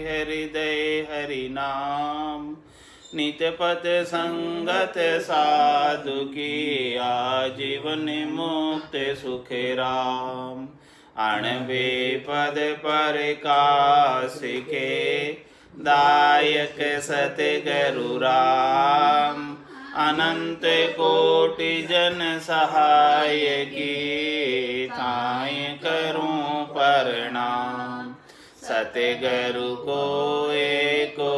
हृदय हरि नाम। नित्य पद संगत साधु की आजीवन मुक्त सुख राम। अणबे पद प्रकाश के दायक सतगुरु राम। अनंत कोटि जन सहाय की थाय करूं प्रणाम। सतगुरु को एको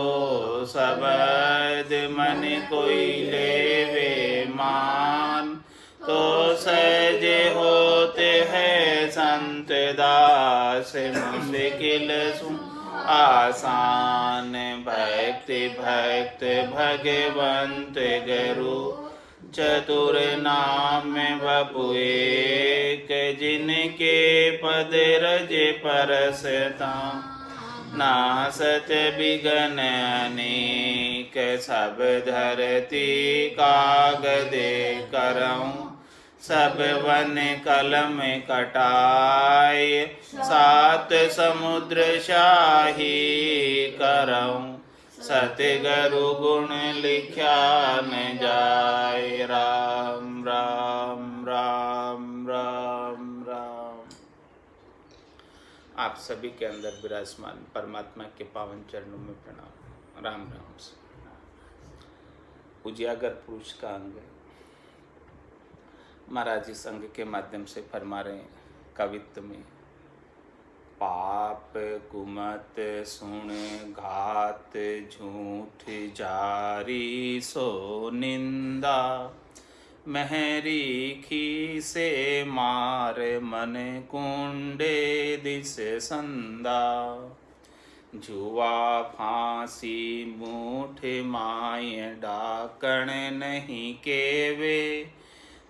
शब्द मन कोई लेवे मान। तो सहज होते हैं संत दास मुश्किल आसान। भक्ति भक्त भगवंत गुरु चतुर नाम बपु एक। जिनके पद रज परसता नासत बिघन अनेक। सब धरती कागदे करऊं सब वन कलम कटाए। सात समुद्र शाही करऊं सतगुरु गुण लिख्या न जाए। राम राम राम राम राम। आप सभी के अंदर विराजमान परमात्मा के पावन चरणों में प्रणाम। राम राम से उजियागर पुरुष का अंग महाराज इस अंग के माध्यम से फरमा रहे हैं कवित्व में। पाप कुमत सुन घात झूठ जारी सो निंदा। महरी खी से मार मन कुंडे दिस संदा। जुआ फांसी मूठ माय डाकण नहीं केवे।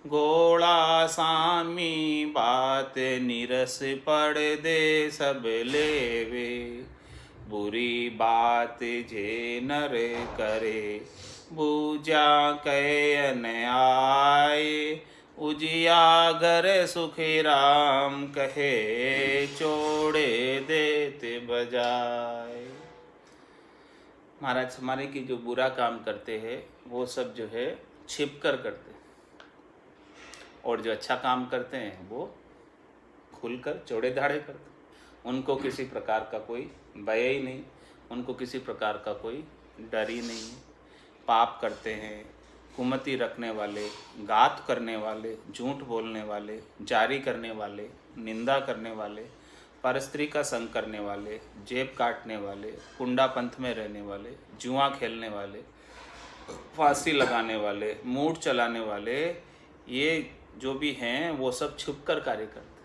गोला सामी बात निरस पड़ दे सब लेवे। बुरी बात जे नर करे बूझा कह न आए। उजियागर सुखी राम कहे चोड़े देते बजाए। महाराज हमारे की जो बुरा काम करते हैं वो सब जो है छिप कर करते हैं, और जो अच्छा काम करते हैं वो खुलकर चौड़े धाड़े करते हैं। उनको किसी प्रकार का कोई भय ही नहीं, उनको किसी प्रकार का कोई डर ही नहीं है। पाप करते हैं, कुमति रखने वाले, घात करने वाले, झूठ बोलने वाले, जारी करने वाले, निंदा करने वाले, परस्त्री का संग करने वाले, जेब काटने वाले, कुंडा पंथ में रहने वाले, जुआ खेलने वाले, फांसी लगाने वाले, मूठ चलाने वाले, ये जो भी हैं वो सब छुप कर कार्य करते,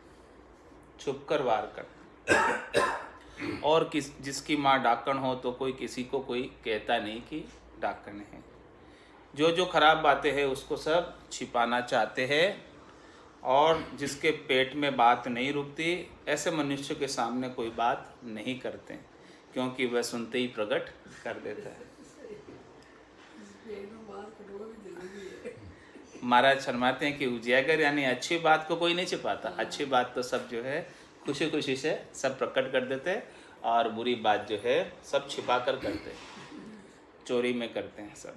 छुप कर वार करते। और जिसकी माँ डाकण हो तो कोई किसी को कोई कहता नहीं कि डाकण है। जो जो खराब बातें हैं उसको सब छिपाना चाहते हैं, और जिसके पेट में बात नहीं रुकती ऐसे मनुष्य के सामने कोई बात नहीं करते, क्योंकि वह सुनते ही प्रकट कर देता है। महाराज फरमाते हैं कि उजियागर यानी अच्छी बात को कोई नहीं छिपाता। अच्छी बात तो सब जो है खुशी खुशी से सब प्रकट कर देते, और बुरी बात जो है सब छिपा कर करते, चोरी में करते हैं सब।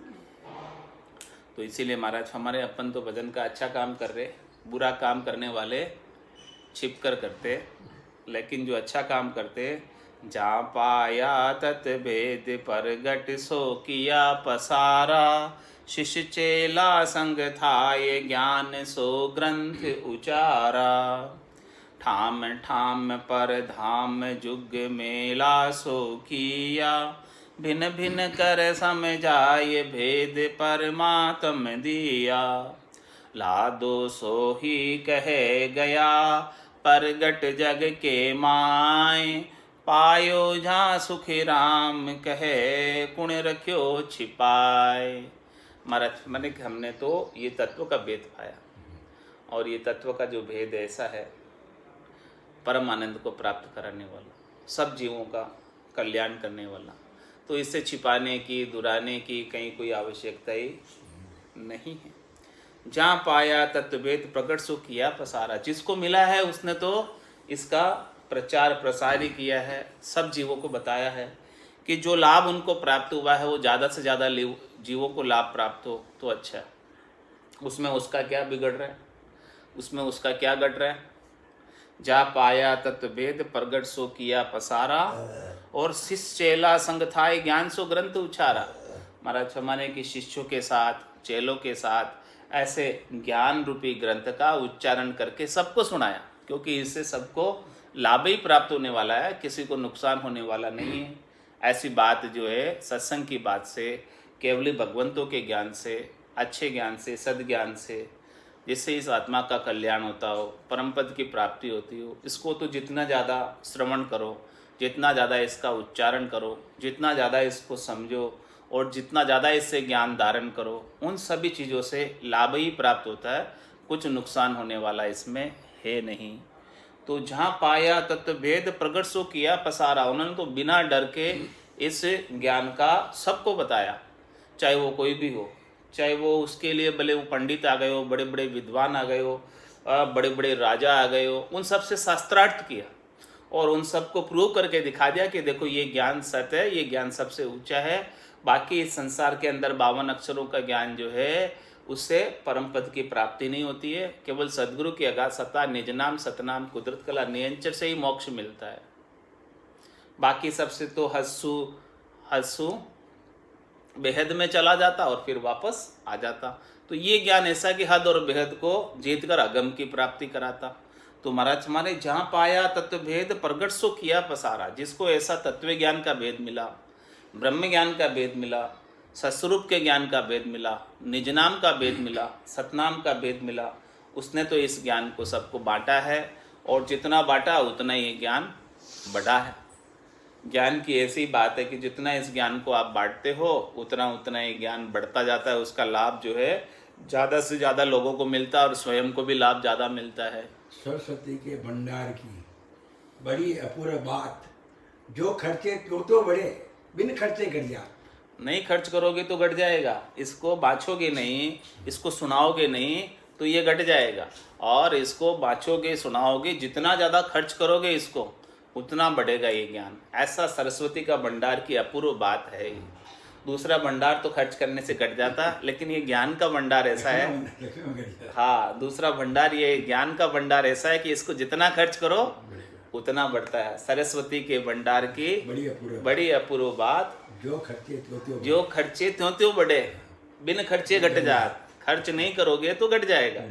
तो इसीलिए महाराज हमारे अपन तो भजन का अच्छा काम कर रहे, बुरा काम करने वाले छिप कर करते, लेकिन जो अच्छा काम करते जहाँ पाया तत् भेद परगट सो किया पसारा। शिष्य चेला संग थाये ज्ञान सो ग्रंथ उचारा। ठाम ठाम पर धाम जुग मेला सो किया। भिन्न भिन्न कर समझाए भेद परमात्म दिया। लादो सो ही कहे गया परगट जग के माय। पायो जहाँ सुखी राम कहे कुण रख्यो छिपाए। महाराज मैंने हमने तो ये तत्व का भेद पाया, और ये तत्व का जो भेद ऐसा है परम आनंद को प्राप्त कराने वाला, सब जीवों का कल्याण करने वाला, तो इससे छिपाने की दुराने की कहीं कोई आवश्यकता ही नहीं है। जहाँ पाया तत्वेद प्रकट सो किया पसारा। जिसको मिला है उसने तो इसका प्रचार प्रसार ही किया है, सब जीवों को बताया है कि जो लाभ उनको प्राप्त हुआ है वो ज़्यादा से ज़्यादा जीवों को लाभ प्राप्त हो तो अच्छा है। उसमें उसका क्या बिगड़ रहा है, उसमें उसका क्या घट रहा है। जा पाया तत्वेद प्रगट सो किया पसारा, और शिष्य चेला संग थाय ज्ञान सो ग्रंथ उचारा। महाराज फरमाने कि शिष्यों के साथ, चेलों के साथ ऐसे ज्ञान रूपी ग्रंथ का उच्चारण करके सबको सुनाया, क्योंकि इससे सबको लाभ ही प्राप्त होने वाला है, किसी को नुकसान होने वाला नहीं है। ऐसी बात जो है सत्संग की बात से, केवली भगवंतों के ज्ञान से, अच्छे ज्ञान से, सद्ज्ञान से, जिससे इस आत्मा का कल्याण होता हो, परम पद की प्राप्ति होती हो, इसको तो जितना ज़्यादा श्रवण करो, जितना ज़्यादा इसका उच्चारण करो, जितना ज़्यादा इसको समझो और जितना ज़्यादा इससे ज्ञान धारण करो, उन सभी चीज़ों से लाभ ही प्राप्त होता है, कुछ नुकसान होने वाला इसमें है नहीं। तो जहाँ पाया तत्वभेद प्रगट सो किया पसारा, उन्होंने तो बिना डर के इस ज्ञान का सबको बताया, चाहे वो कोई भी हो, चाहे वो उसके लिए भले वो पंडित आ गए हो, बड़े बड़े विद्वान आ गए हो, बड़े बड़े राजा आ गए हो, उन सब से शास्त्रार्थ किया और उन सबको प्रूव करके दिखा दिया कि देखो ये ज्ञान सत्य है, ये ज्ञान सबसे ऊंचा है। बाकी इस संसार के अंदर 52 अक्षरों का ज्ञान जो है उससे परम पद की प्राप्ति नहीं होती है, केवल सद्गुरु की अगाध सत्ता, निज नाम, सतनाम, कुदरत कला, नियंचर से ही मोक्ष मिलता है। बाकी सबसे तो हस्सू बेहद में चला जाता और फिर वापस आ जाता। तो ये ज्ञान ऐसा कि हद और बेहद को जीत कर अगम की प्राप्ति कराता। तो महाराज हमारे जहाँ पाया तत्व भेद प्रगट सो किया पसारा, जिसको ऐसा तत्व ज्ञान का भेद मिला, ब्रह्म ज्ञान का भेद मिला, सस्वरूप के ज्ञान का भेद मिला, निज नाम का भेद मिला, सतनाम का भेद मिला, उसने तो इस ज्ञान को सबको बांटा है और जितना बांटा उतना ही ज्ञान बढ़ा है। ज्ञान की ऐसी बात है कि जितना इस ज्ञान को आप बांटते हो उतना उतना ही ज्ञान बढ़ता जाता है, उसका लाभ जो है ज़्यादा से ज़्यादा लोगों को मिलता है और स्वयं को भी लाभ ज़्यादा मिलता है। सरस्वती के भंडार की बड़ी अपूर्व बात, जो खर्चे क्यों तो बढ़े, बिन खर्चे कर जा। नहीं खर्च करोगे तो घट जाएगा, इसको बाँचोगे नहीं, इसको सुनाओगे नहीं तो ये घट जाएगा, और इसको बाँचोगे सुनाओगे, जितना ज़्यादा खर्च करोगे इसको उतना बढ़ेगा ये ज्ञान। ऐसा सरस्वती का भंडार की अपूर्व बात है। दूसरा भंडार तो खर्च करने से घट जाता, लेकिन ये ज्ञान का भंडार ऐसा है, हाँ दूसरा भंडार, ये ज्ञान का भंडार ऐसा है कि इसको जितना खर्च करो उतना बढ़ता है। सरस्वती के भंडार की बड़ी अपूर्व बात, जो खर्चे त्यों त्यों बढ़े, बिन खर्चे घट जात। खर्च नहीं करोगे तो घट जाएगा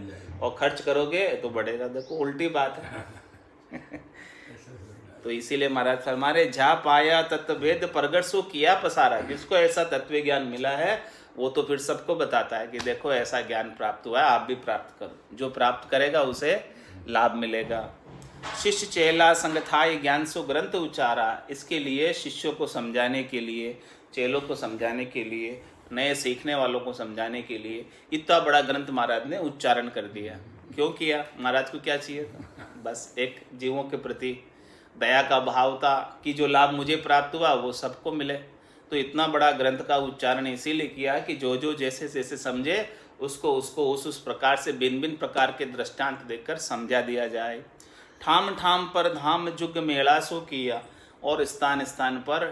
और खर्च करोगे तो बढ़ेगा। देखो उल्टी बात है। तो इसीलिए महाराज फरमारे जा पाया तत्वभेद प्रगट सो किया पसारा, जिसको ऐसा तत्व ज्ञान मिला है वो तो फिर सबको बताता है कि देखो ऐसा ज्ञान प्राप्त हुआ है, आप भी प्राप्त करो। जो प्राप्त करेगा उसे लाभ मिलेगा। शिष्य चेला संग थाय ज्ञान सो ग्रंथ उचारा, इसके लिए शिष्यों को समझाने के लिए, चेलों को समझाने के लिए, नए सीखने वालों को समझाने के लिए इतना बड़ा ग्रंथ महाराज ने उच्चारण कर दिया। क्यों किया? महाराज को क्या चाहिए था? बस एक जीवों के प्रति दया का भाव था कि जो लाभ मुझे प्राप्त हुआ वो सबको मिले। तो इतना बड़ा ग्रंथ का उच्चारण इसीलिए किया कि जो जो जैसे जैसे समझे उसको उस प्रकार से भिन्न भिन्न प्रकार के दृष्टांत देकर समझा दिया जाए। ठाम ठाम पर धाम जुग मेला सो किया, और स्थान स्थान पर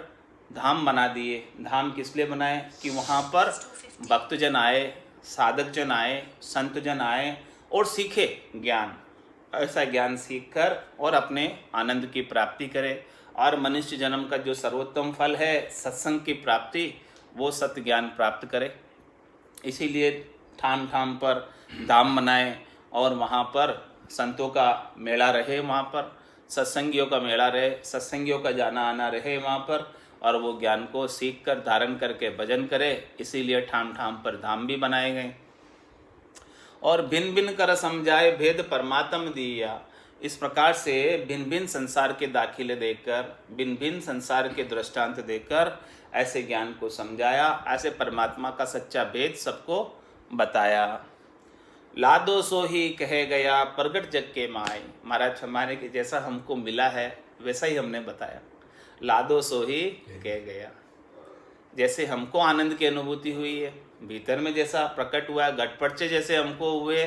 धाम बना दिए। धाम किस लिए बनाए? कि वहाँ पर भक्तजन आए, साधक जन आए, संत जन आए और सीखे ज्ञान। ऐसा ज्ञान सीखकर और अपने आनंद की प्राप्ति करे। और मनुष्य जन्म का जो सर्वोत्तम फल है सत्संग की प्राप्ति, वो सत्य ज्ञान प्राप्त करे। इसीलिए ठाम ठाम पर धाम बनाए और वहाँ पर संतों का मेला रहे, वहाँ पर सत्संगियों का मेला रहे, सत्संगियों का जाना आना रहे वहाँ पर, और वो ज्ञान को सीख कर धारण करके भजन करे। इसीलिए ठाम ठाम पर धाम भी बनाए गए। और भिन्न भिन्न कर समझाए भेद परमात्म दिया, इस प्रकार से भिन्न भिन्न संसार के दाखिले देकर, भिन्न भिन्न संसार के दृष्टांत देकर ऐसे ज्ञान को समझाया, ऐसे परमात्मा का सच्चा भेद सबको बताया। लादो सो ही कहे गया प्रगट जग के माय, महाराज हमारे के जैसा हमको मिला है वैसा ही हमने बताया। लादो सो ही कह गया, जैसे हमको आनंद की अनुभूति हुई है, भीतर में जैसा प्रकट हुआ, घटपट से जैसे हमको हुए,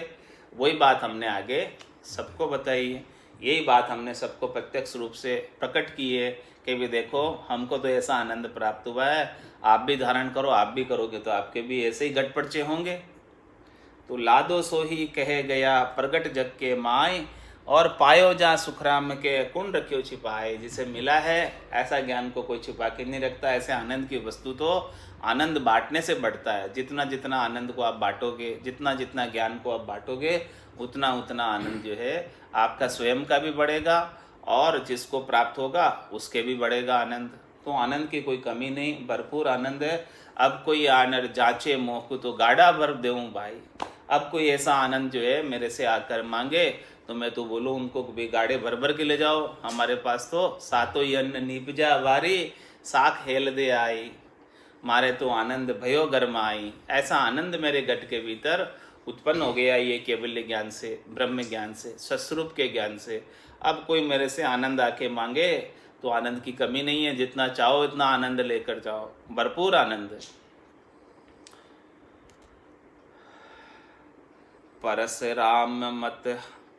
वही बात हमने आगे सबको बताई है। यही बात हमने सबको प्रत्यक्ष रूप से प्रकट की है कि भी देखो हमको तो ऐसा आनंद प्राप्त हुआ है, आप भी धारण करो, आप भी करोगे तो आपके भी ऐसे ही गटपड़चे होंगे। तो लादो सो ही कहे गया प्रगट जग के माय, और पायो जा सुखराम के कुंड रखियो छिपाए। जिसे मिला है ऐसा ज्ञान को कोई छिपा के नहीं रखता। ऐसे आनंद की वस्तु तो आनंद बांटने से बढ़ता है। जितना जितना आनंद को आप बांटोगे, जितना जितना ज्ञान को आप बांटोगे, उतना उतना आनंद जो है आपका स्वयं का भी बढ़ेगा और जिसको प्राप्त होगा उसके भी बढ़ेगा आनंद। तो आनंद की कोई कमी नहीं, भरपूर आनंद है। अब कोई आनंद जांचे मोह को तो गाड़ा भर देऊं भाई। अब कोई ऐसा आनंद जो है मेरे से आकर मांगे तो मैं तो बोलूँ उनको भी गाड़े भर भर के ले जाओ, हमारे पास तो सातों अन्न निपजा वारी, साख हेल दे आई, मारे तो आनंद भयो गरमाई। ऐसा आनंद मेरे गट के भीतर उत्पन्न हो गया ये केवल्य ज्ञान से, ब्रह्म ज्ञान से, सस्वरूप के ज्ञान से। अब कोई मेरे से आनंद आके मांगे तो आनंद की कमी नहीं है, जितना चाहो इतना आनंद लेकर जाओ, भरपूर आनंद है। परशुराम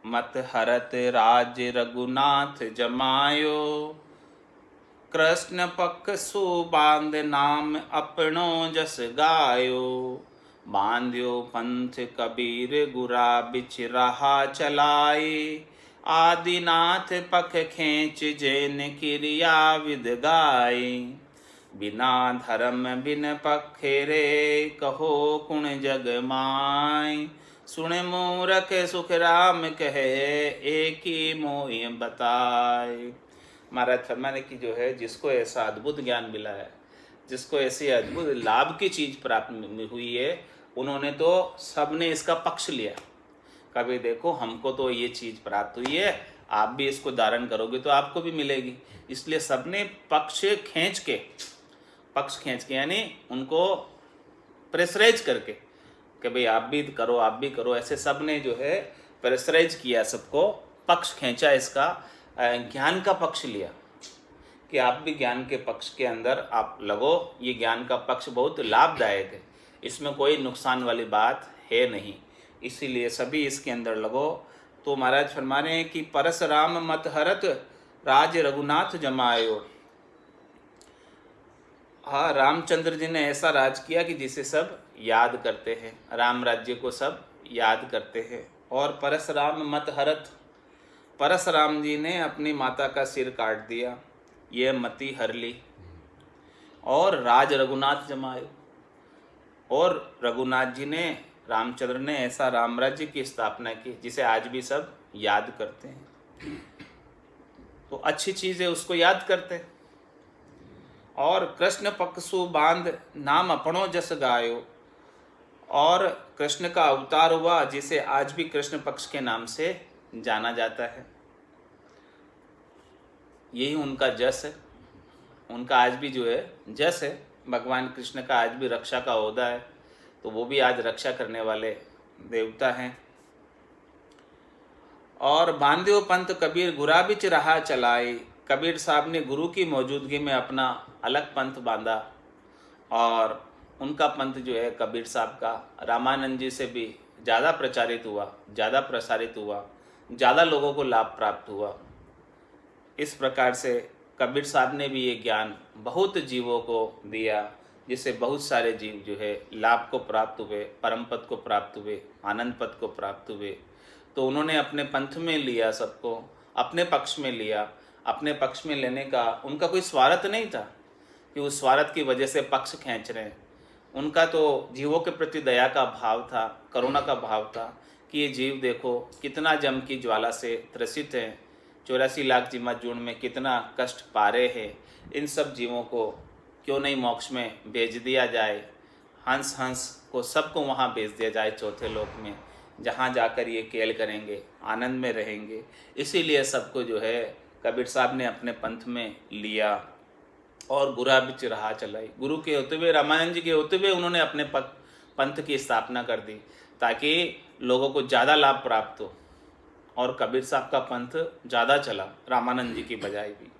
मत हरत राज रघुनाथ जमायो, कृष्ण पक्ष सुबांध नाम अपनो जस गायो, बांध्यो पंथ कबीर गुरा बिच रहा चलाए, आदिनाथ पख खेच जैन क्रिया विद गाय, बिना धर्म बिन पखेरे कहो कुण जग माय, सुने मूरख सुख राम कहे एक ही मोह बताए। महाराज फरमाने की जो है जिसको ऐसा अद्भुत ज्ञान मिला है, जिसको ऐसी अद्भुत लाभ की चीज प्राप्त हुई है, उन्होंने तो सबने इसका पक्ष लिया। कभी देखो हमको तो ये चीज प्राप्त हुई है, आप भी इसको धारण करोगे तो आपको भी मिलेगी। इसलिए सबने पक्ष खींच के यानी उनको प्रेशराइज करके कि भाई आप भी करो, आप भी करो, ऐसे सब ने जो है प्रेशराइज किया, सबको पक्ष खींचा, इसका ज्ञान का पक्ष लिया कि आप भी ज्ञान के पक्ष के अंदर आप लगो। ये ज्ञान का पक्ष बहुत लाभदायक है, इसमें कोई नुकसान वाली बात है नहीं, इसीलिए सभी इसके अंदर लगो। तो महाराज फरमा रहे हैं कि परशुराम मत हरत राज रघुनाथ जमायो। हाँ, रामचंद्र जी ने ऐसा राज किया कि जिसे सब याद करते हैं, राम राज्य को सब याद करते हैं। और परशुराम मत हरत, परशुराम जी ने अपनी माता का सिर काट दिया, ये मति हर ली। और राज रघुनाथ जमायो, और रघुनाथ जी ने, रामचंद्र ने ऐसा राम राज्य की स्थापना की जिसे आज भी सब याद करते हैं। तो अच्छी चीज़ है, उसको याद करते हैं। और कृष्ण पक्षु बांध नाम अपनो जस गायो, और कृष्ण का अवतार हुआ जिसे आज भी कृष्ण पक्ष के नाम से जाना जाता है। यही उनका जस है, उनका आज भी जो है जस है। भगवान कृष्ण का आज भी रक्षा का ओहदा है, तो वो भी आज रक्षा करने वाले देवता हैं। और बांध्यो पंथ कबीर गुरा बिच रहा चलाए, कबीर साहब ने गुरु की मौजूदगी में अपना अलग पंथ बांधा, और उनका पंथ जो है कबीर साहब का रामानंद जी से भी ज़्यादा प्रचारित हुआ, ज़्यादा प्रसारित हुआ, ज़्यादा लोगों को लाभ प्राप्त हुआ। इस प्रकार से कबीर साहब ने भी ये ज्ञान बहुत जीवों को दिया, जिससे बहुत सारे जीव जो है लाभ को प्राप्त हुए, परम पद को प्राप्त हुए, आनंद पद को प्राप्त हुए। तो उन्होंने अपने पंथ में लिया, सबको अपने पक्ष में लिया। अपने पक्ष में लेने का उनका कोई स्वार्थ नहीं था कि उस स्वार्थ की वजह से पक्ष खींच रहे हैं। उनका तो जीवों के प्रति दया का भाव था, करुणा का भाव था कि ये जीव देखो कितना जम की ज्वाला से त्रसित हैं, 84 लाख जीवा जून में कितना कष्ट पा रहे हैं। इन सब जीवों को क्यों नहीं मोक्ष में भेज दिया जाए, हंस को सबको वहाँ भेज दिया जाए चौथे लोक में, जहाँ जाकर ये खेल करेंगे, आनंद में रहेंगे। इसीलिए सबको जो है कबीर साहब ने अपने पंथ में लिया और गुरा बिच रहा चलाई। गुरु के होते हुए, रामानंद जी के होते हुए उन्होंने अपने पंथ की स्थापना कर दी ताकि लोगों को ज़्यादा लाभ प्राप्त हो, और कबीर साहब का पंथ ज़्यादा चला रामानंद जी की बजाय भी।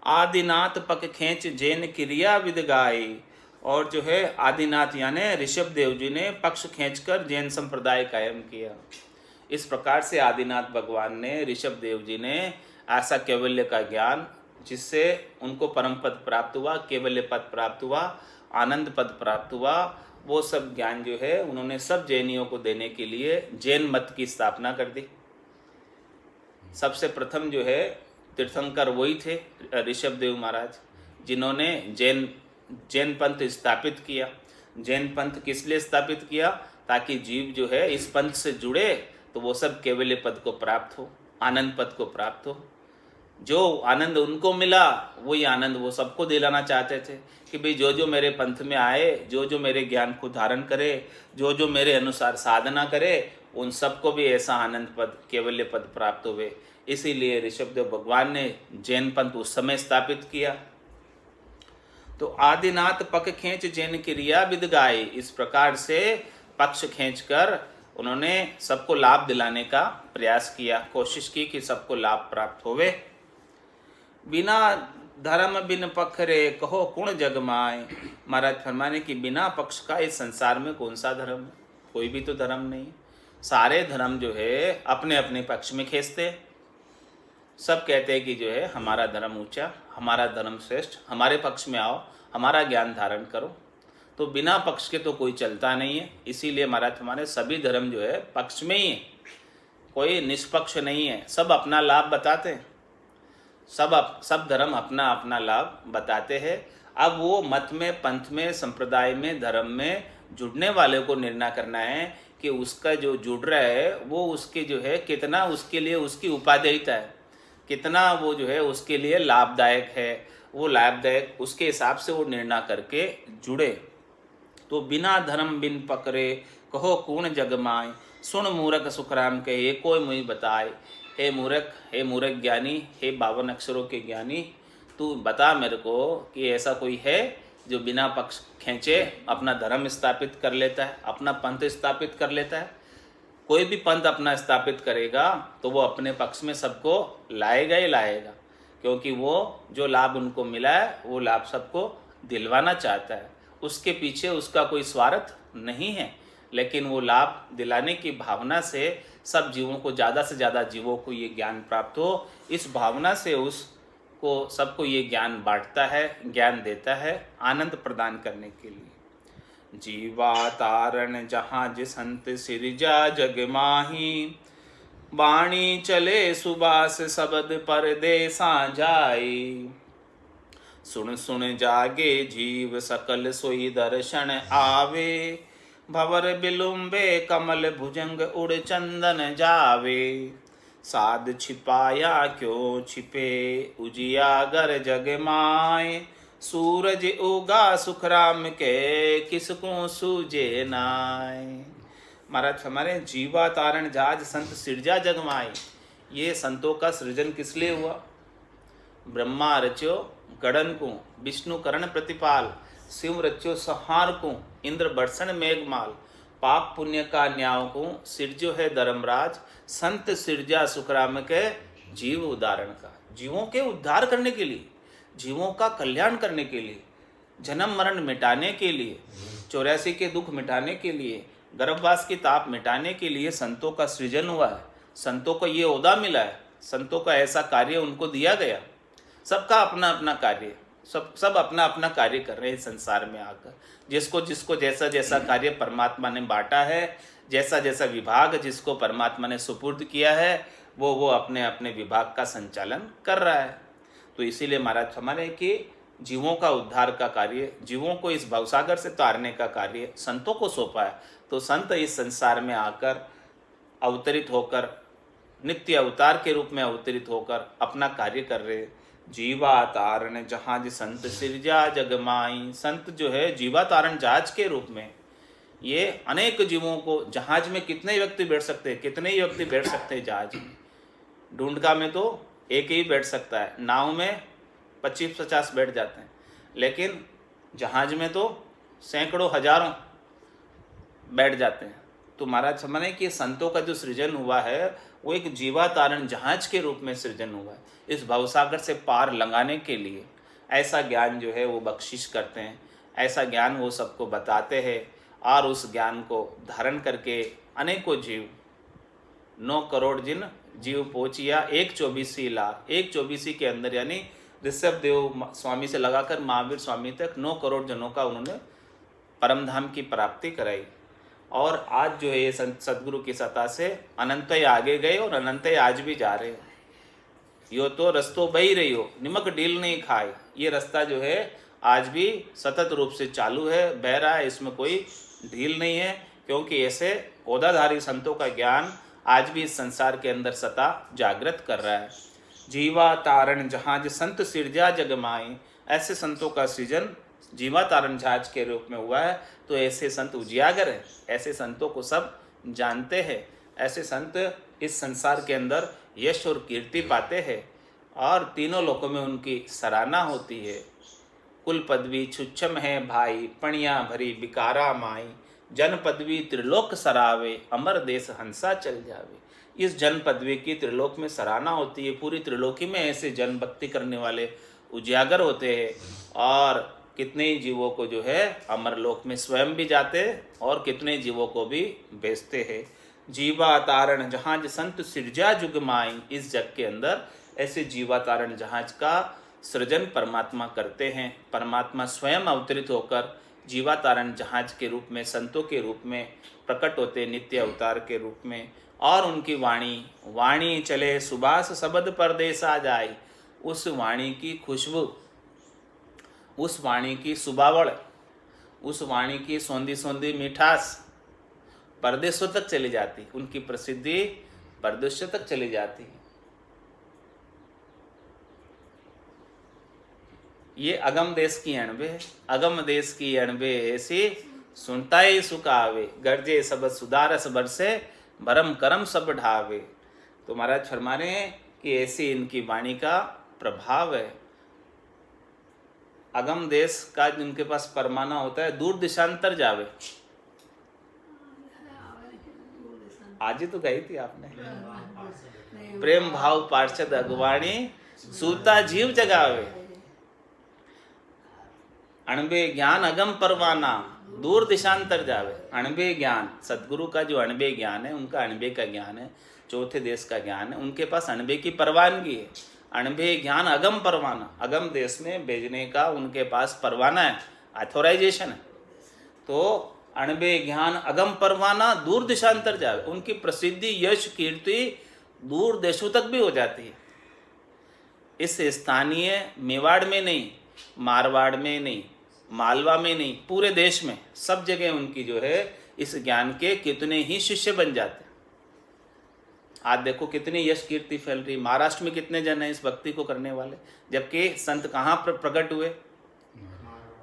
आदिनाथ पक खेच जैन क्रिया विद गाई, और जो है आदिनाथ यानी ऋषभ देव जी ने पक्ष खींचकर जैन संप्रदाय कायम किया। इस प्रकार से आदिनाथ भगवान ने, ऋषभ देव जी ने ऐसा कैवल्य का ज्ञान, जिससे उनको परम पद प्राप्त हुआ, कैवल्य पद प्राप्त हुआ, आनंद पद प्राप्त हुआ, वो सब ज्ञान जो है उन्होंने सब जैनियों को देने के लिए जैन मत की स्थापना कर दी। सबसे प्रथम जो है तीर्थंकर वही थे, ऋषभ देव महाराज, जिन्होंने जैन पंथ स्थापित किया। जैन पंथ किस लिए स्थापित किया? ताकि जीव जो है इस पंथ से जुड़े तो वो सब केवल्य पद को प्राप्त हो, आनंद पद को प्राप्त हो। जो आनंद उनको मिला वही आनंद वो सबको दिलाना चाहते थे कि भाई जो जो मेरे पंथ में आए, जो जो मेरे ज्ञान को धारण करे, जो जो मेरे अनुसार साधना करे, उन सबको भी ऐसा आनंद पद, केवल्य पद प्राप्त हुए। इसीलिए ऋषभदेव भगवान ने जैन पंथ उस समय स्थापित किया। तो आदिनाथ पक खींच जैन क्रिया विद गाय, इस प्रकार से पक्ष खींचकर उन्होंने सबको लाभ दिलाने का प्रयास किया, कोशिश की कि सबको लाभ प्राप्त होवे। बिना धर्म बिन पखरे कहो कुण जग माए, महाराज फरमाने कि बिना पक्ष का इस संसार में कौन सा धर्म है? कोई भी तो धर्म नहीं। सारे धर्म जो है अपने अपने पक्ष में खींचते, सब कहते हैं कि जो है हमारा धर्म ऊंचा, हमारा धर्म श्रेष्ठ, हमारे पक्ष में आओ, हमारा ज्ञान धारण करो। तो बिना पक्ष के तो कोई चलता नहीं है। इसीलिए महाराज हमारे सभी धर्म जो है पक्ष में ही है, कोई निष्पक्ष नहीं है, सब अपना लाभ बताते हैं, सब धर्म अपना अपना लाभ बताते हैं। अब वो मत में, पंथ में, संप्रदाय में, धर्म में जुड़ने वाले को निर्णय करना है कि उसका जो जुड़ रहा है वो उसके जो है कितना उसके लिए उसकी उपादेयता है, कितना वो जो है उसके लिए लाभदायक है, वो लाभदायक उसके हिसाब से वो निर्णय करके जुड़े। तो बिना धर्म बिन पकड़े कहो कौन जग माय, सुन मूर्ख सुखराम कहे कोई मुझे बताए। हे मूर्ख ज्ञानी, हे 52 अक्षरों के ज्ञानी, तू बता मेरे को कि ऐसा कोई है जो बिना पक्ष खींचे अपना धर्म स्थापित कर लेता है, अपना पंथ स्थापित कर लेता है। कोई भी पंथ अपना स्थापित करेगा तो वो अपने पक्ष में सबको लाएगा ही लाएगा, क्योंकि वो जो लाभ उनको मिला है वो लाभ सबको दिलवाना चाहता है। उसके पीछे उसका कोई स्वार्थ नहीं है, लेकिन वो लाभ दिलाने की भावना से सब जीवों को, ज़्यादा से ज़्यादा जीवों को ये ज्ञान प्राप्त हो, इस भावना से उसको सबको ये ज्ञान बांटता है, ज्ञान देता है आनंद प्रदान करने के लिए। जीवा तारण जहाँ जे संत सिरजा जग माही, वाणी चले सुबास शब्द परदेसा जाई। सुन सुन जागे जीव सकल सोई दर्शन आवे, भवर बिलुम्बे कमल भुजंग उड़ चंदन जावे। साध छिपाया क्यों छिपे उजियागर जग माए, सूरज उगा सुखराम के किसको सूझे नाय। महाराज हमारे जीवा तारण जाज संत सिरजा जगमाए, ये संतों का सृजन किस लिए हुआ? ब्रह्मा रच्यो गड़न को, विष्णु करण प्रतिपाल, शिव रच्यो संहार को, इंद्र बरसन मेघमाल, पाप पुण्य का न्याय को, सिरजो है धर्मराज, संत सिरजा सुखराम के जीव उदाहरण का। जीवों के उद्धार करने के लिए, जीवों का कल्याण करने के लिए, जन्म मरण मिटाने के लिए, 84 के दुख मिटाने के लिए, गर्भवास की ताप मिटाने के लिए संतों का सृजन हुआ है। संतों को ये ओहदा मिला है, संतों का ऐसा कार्य उनको दिया गया। सबका अपना अपना कार्य, सब अपना अपना कार्य कर रहे हैं संसार में आकर। जिसको जिसको जैसा जैसा कार्य परमात्मा ने बांटा है, जैसा जैसा विभाग जिसको परमात्मा ने सुपुर्द किया है, वो अपने अपने विभाग का संचालन कर रहा है। तो इसीलिए महाराज हमारे कि जीवों का उद्धार का कार्य, जीवों को इस भवसागर से तारने का कार्य संतों को सौंपा है। तो संत इस संसार में आकर अवतरित होकर, नित्य अवतार के रूप में अवतरित होकर अपना कार्य कर रहे। जीवा तारण जहाज संत सिरजा जगमाई, संत जो है जीवा तारण जहाज के रूप में ये अनेक जीवों को, जहाज में कितने व्यक्ति बैठ सकते हैं, कितने ही व्यक्ति बैठ सकते हैं जहाज में। ढूंढका में तो एक ही बैठ सकता है, नाव में 25-50 बैठ जाते हैं, लेकिन जहाज में तो सैकड़ों हजारों बैठ जाते हैं। तो महाराज समझे कि संतों का जो सृजन हुआ है वो एक जीवा तारण जहाज के रूप में सृजन हुआ है, इस भवसागर से पार लंघाने के लिए। ऐसा ज्ञान जो है वो बख्शिश करते हैं, ऐसा ज्ञान वो सबको बताते हैं, और उस ज्ञान को धारण करके अनेकों जीव 9 करोड़ जिन जीव पहुँचिया 1/24 लाख, 1/24 के अंदर यानी ऋषभ देव स्वामी से लगाकर महावीर स्वामी तक 9 करोड़ जनों का उन्होंने परमधाम की प्राप्ति कराई। और आज जो है ये सदगुरु की सत्ता से अनंत आगे गए और अनंत आज भी जा रहे हो। यो तो रस्तो बही रही हो, निमक डील नहीं खाए, ये रास्ता जो है आज भी सतत रूप से चालू है, बह रहा है, इसमें कोई ढील नहीं है। क्योंकि ऐसे ओदाधारी संतों का ज्ञान आज भी इस संसार के अंदर सता जागृत कर रहा है। जीवा तारण जहाज संत सिरजा जगमाई, ऐसे संतों का सृजन जीवा तारण जहाज के रूप में हुआ है। तो ऐसे संत उजियागर है, ऐसे संतों को सब जानते हैं, ऐसे संत इस संसार के अंदर यश और कीर्ति पाते हैं और तीनों लोकों में उनकी सराहना होती है। कुल पदवी छुच्छम है भाई, पणिया भरी बिकारा माई, जन पदवी त्रिलोक सरावे, अमर देश हंसा चल जावे। इस जन पदवी की त्रिलोक में सराहना होती है, पूरी त्रिलोकी में ऐसे जन भक्ति करने वाले उजागर होते हैं। और कितने ही जीवों को जो है अमरलोक में स्वयं भी जाते और कितने जीवों को भी भेजते हैं। जीवा तारण जहाज संत सिरजा जुगमाई, इस जग के अंदर ऐसे जीवा तारण जहाज का सृजन परमात्मा करते हैं। परमात्मा स्वयं अवतरित होकर जीवा तारण जहाज के रूप में, संतों के रूप में प्रकट होते, नित्य अवतार के रूप में। और उनकी वाणी चले सुबास शब्द परदेस आ जाए, उस वाणी की खुशबू, उस वाणी की सुबावड़, उस वाणी की सौंधी सौंधी मिठास परदेशों तक चली जाती, उनकी प्रसिद्धि परदेशों तक चली जाती। ये अगम देश की अणबे, अगम देश की अणबे ऐसी सुनता ही सुख आवे, गर्जे सब सुधारस बरसे भरम करम सब ढावे। तो महाराज फरमा रहे हैं कि ऐसी इनकी वाणी का प्रभाव है। अगम देश का जिनके पास परमाना होता है, दूर दिशांतर जावे। आज ही तो गई थी आपने, प्रेम भाव पार्षद अगवाणी, सूता जीव जगावे। अणबे ज्ञान अगम परवाना, दूर दिशांतर जावे। अणबे ज्ञान, सदगुरु का जो अणबे ज्ञान है, उनका अणबे का ज्ञान है, चौथे देश का ज्ञान है, उनके पास अणबे की परवानगी है। अणबे ज्ञान अगम परवाना, अगम देश में भेजने का उनके पास परवाना है, ऑथोराइजेशन है। तो अणबे ज्ञान अगम परवाना, दूर दिशांतर जावे। उनकी प्रसिद्धि यश कीर्ति दूर देशों तक भी हो जाती है। इस स्थानीय मेवाड़ में नहीं, मारवाड़ में नहीं, मालवा में नहीं, पूरे देश में सब जगह उनकी जो है इस ज्ञान के कितने ही शिष्य बन जाते हैं। आज देखो कितनी यश कीर्ति फैल रही, महाराष्ट्र में कितने जन हैं इस भक्ति को करने वाले, जबकि संत कहाँ प्रकट हुए,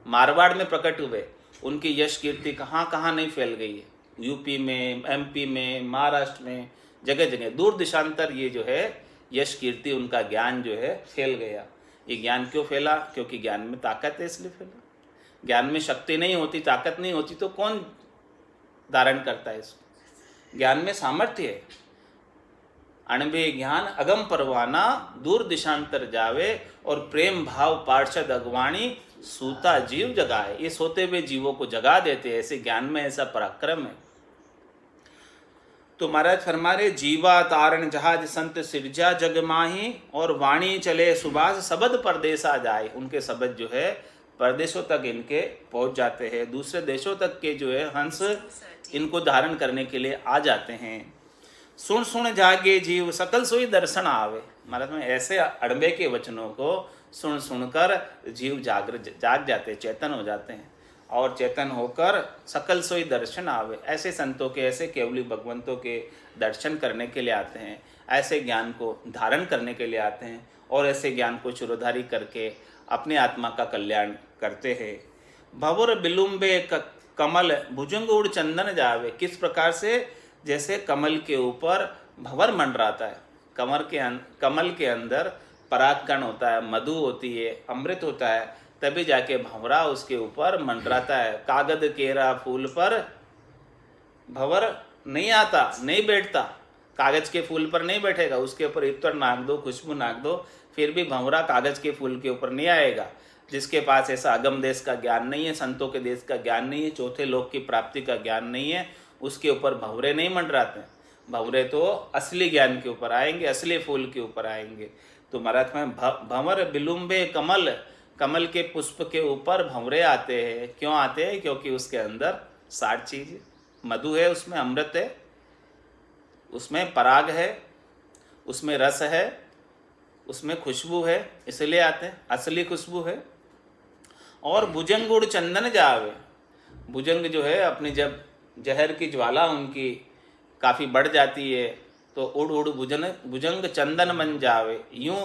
मारवाड़ में प्रकट हुए। उनकी यश कीर्ति कहाँ कहाँ नहीं फैल गई है, यूपी में, एमपी में, महाराष्ट्र में, जगह जगह दूर दिशांतर ये जो है यश कीर्ति, उनका ज्ञान जो है फैल गया। ये ज्ञान क्यों फैला? क्योंकि ज्ञान में ताकत है, इसलिए फैला। ज्ञान में शक्ति नहीं होती, ताकत नहीं होती तो कौन धारण करता है इसको? ज्ञान में सामर्थ्य है। अणबे ज्ञान अगम परवाना, दूर दिशांतर जावे, और प्रेम भाव पार्षद अगवाणी, सूता जीव जगाए। ये सोते हुए जीवों को जगा देते हैं, ऐसे ज्ञान में ऐसा पराक्रम है। तो महाराज फरमा रहे, जीवा तारण जहाज संत सिरजा जग माही, और वाणी चले सुबास शब्द परदेसा जाए। उनके शब्द जो है परदेशों तक इनके पहुंच जाते हैं, दूसरे देशों तक के जो है हंस इनको धारण करने के लिए आ जाते हैं। सुन सुन जागे जीव सकल सोई दर्शन आवे। महाराज में ऐसे अड़बे के वचनों को सुन सुनकर जीव जाग जाते, चेतन हो जाते हैं, और चेतन होकर सकल सोई दर्शन आवे। ऐसे संतों के, ऐसे केवली भगवंतों के दर्शन करने के लिए आते हैं, ऐसे ज्ञान को धारण करने के लिए आते हैं, और ऐसे ज्ञान को चुरोधारी करके अपने आत्मा का कल्याण करते हैं। भवर बिलुम्बे कमल भुजंग उड़ चंदन जावे। किस प्रकार से? जैसे कमल के ऊपर भंवर मंडराता है, कमल के अंदर परागकण होता है, मधु होती है, अमृत होता है, तभी जाके भंवरा उसके ऊपर मंडराता है। कागद केरा फूल पर भंवर नहीं आता, नहीं बैठता, कागज के फूल पर नहीं बैठेगा, उसके ऊपर इत्र नाक दो, खुशबू नाक दो, फिर भी भंवरा कागज के फूल के ऊपर नहीं आएगा। जिसके पास ऐसा अगम देश का ज्ञान नहीं है, संतों के देश का ज्ञान नहीं है, चौथे लोक की प्राप्ति का ज्ञान नहीं है, उसके ऊपर भंवरे नहीं मंडराते। भंवरे तो असली ज्ञान के ऊपर आएंगे, असली फूल के ऊपर आएंगे। तो महाराज में भंवर बिलुम्बे कमल, कमल के पुष्प के ऊपर भंवरे आते हैं। क्यों आते हैं? क्योंकि उसके अंदर 60 चीज, मधु है, उसमें अमृत है, उसमें पराग है, उसमें रस है, उसमें खुशबू है, इसलिए आते हैं, असली खुशबू है। और भुजंग उड़ चंदन जावे, भुजंग जो है अपनी जब जहर की ज्वाला उनकी काफ़ी बढ़ जाती है तो उड़ उड़ भुजंग चंदन मन जावे, यूं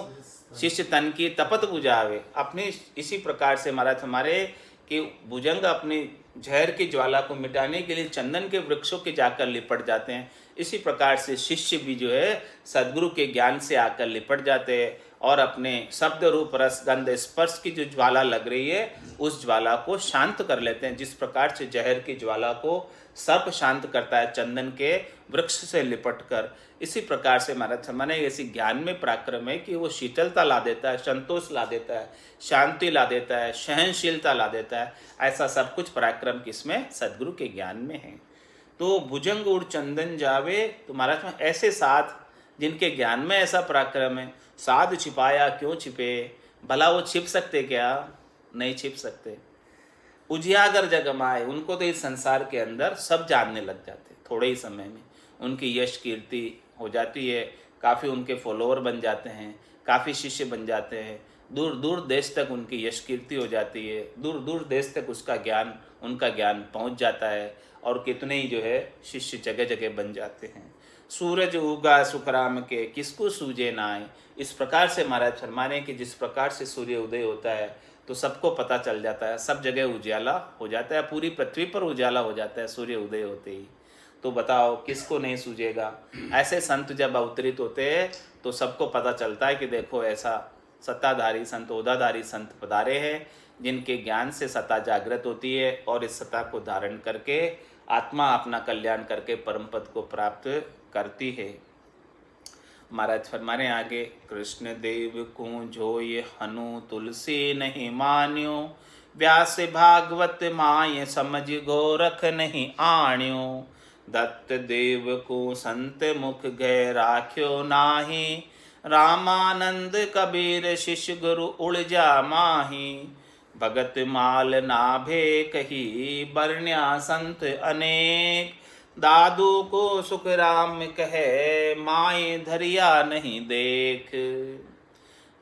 शिष्य तन की तपत बुझावे। अपनी इसी प्रकार से महाराज हमारे कि भुजंग अपनी जहर की ज्वाला को मिटाने के लिए चंदन के वृक्षों के जाकर लिपट जाते हैं। इसी प्रकार से शिष्य भी जो है सदगुरु के ज्ञान से आकर लिपट जाते हैं और अपने शब्द रूप रस गंध स्पर्श की जो ज्वाला लग रही है उस ज्वाला को शांत कर लेते हैं। जिस प्रकार से जहर की ज्वाला को सर्प शांत करता है चंदन के वृक्ष से लिपट कर, इसी प्रकार से महाराज माने ऐसी ज्ञान में पराक्रम है कि वो शीतलता ला देता है, संतोष ला देता है, शांति ला देता है, सहनशीलता ला देता है। ऐसा सब कुछ पराक्रम किसमें? सदगुरु के ज्ञान में है। तो भुजंग उड़ चंदन जावे, तो महाराज में ऐसे साध जिनके ज्ञान में ऐसा पराक्रम है, साध छिपाया क्यों छिपे, भला वो छिप सकते क्या? नहीं छिप सकते। उजियागर जगमाए, उनको तो इस संसार के अंदर सब जानने लग जाते, थोड़े ही समय में उनकी यश कीर्ति हो जाती है, काफ़ी उनके फॉलोअर बन जाते हैं, काफ़ी शिष्य बन जाते हैं, दूर दूर देश तक उनकी यश कीर्ति हो जाती है, दूर दूर देश तक उनका ज्ञान पहुंच जाता है और कितने ही जो है शिष्य जगह जगह बन जाते हैं। सूरज उगा सुखराम के किसको सूझे ना आए, इस प्रकार से महाराज फरमाने कि जिस प्रकार से सूर्य उदय होता है तो सबको पता चल जाता है, सब जगह उजाला हो जाता है, पूरी पृथ्वी पर उजाला हो जाता है सूर्य उदय होते ही। तो बताओ किसको नहीं सूझेगा? ऐसे संत जब अवतरित होते हैं तो सबको पता चलता है कि देखो ऐसा सत्ताधारी संत, ओदाधारी संत पधारे हैं जिनके ज्ञान से सत्ता जागृत होती है और इस सत्ता को धारण करके आत्मा अपना कल्याण करके परम पद को प्राप्त करती है। महाराज फरमाने आगे, कृष्ण देव को जो ये हनु तुलसी नहीं मान्यो, व्यास भागवत माय समझ गोरख नहीं आण्यो, दत्त देव को संत मुख गए राख्यो नाही, रामानंद कबीर शिष्य गुरु उलझा माही, भगत माल नाभे कही बरण्या संत अनेक, दादू को सुख राम कहे माए धरिया नहीं देख।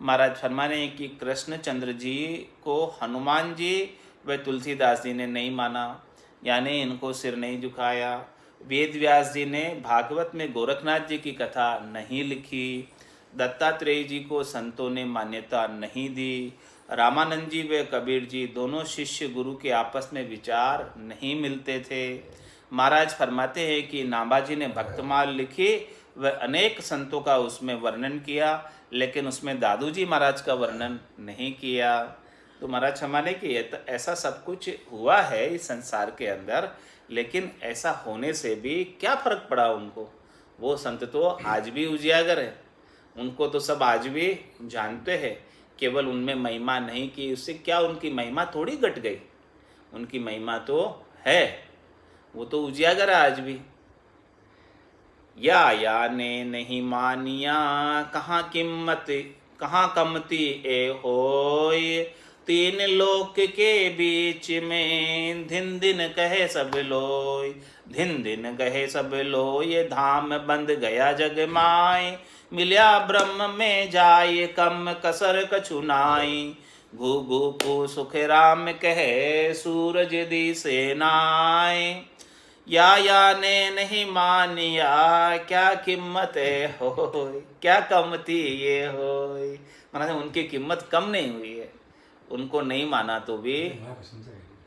महाराज फरमाने कि कृष्णचंद्र जी को हनुमान जी व तुलसीदास जी ने नहीं माना, यानी इनको सिर नहीं झुकाया। वेद व्यास जी ने भागवत में गोरखनाथ जी की कथा नहीं लिखी, दत्तात्रेय जी को संतों ने मान्यता नहीं दी, रामानंद जी व कबीर जी दोनों शिष्य गुरु के आपस में विचार नहीं मिलते थे। महाराज फरमाते हैं कि नाभाजी ने भक्तमाल लिखी, वह अनेक संतों का उसमें वर्णन किया, लेकिन उसमें दादू जी महाराज का वर्णन नहीं किया। तो महाराज हमारे कि ऐसा सब कुछ हुआ है इस संसार के अंदर, लेकिन ऐसा होने से भी क्या फर्क पड़ा उनको? वो संत तो आज भी उजियागर है, उनको तो सब आज भी जानते हैं, केवल उनमें महिमा नहीं की, उससे क्या उनकी महिमा थोड़ी घट गई? उनकी महिमा तो है, वो तो उजियागर है आज भी। या ने नहीं मानिया कहाँ कीमत कहाँ कमती ए होय, तीन लोक के बीच में धिन दिन कहे सब लोय, धिन दिन कहे सब लोय, धाम बंद गया जग माय, मिल्या ब्रह्म में जाय कम कसर कछु नाई, घू घू को सुख राम कहे सूरज दिसे नाय, या ने नहीं मानिया क्या कीमत हो, क्या कमती ये होय। मतलब उनकी कीमत कम नहीं हुई है, उनको नहीं माना तो भी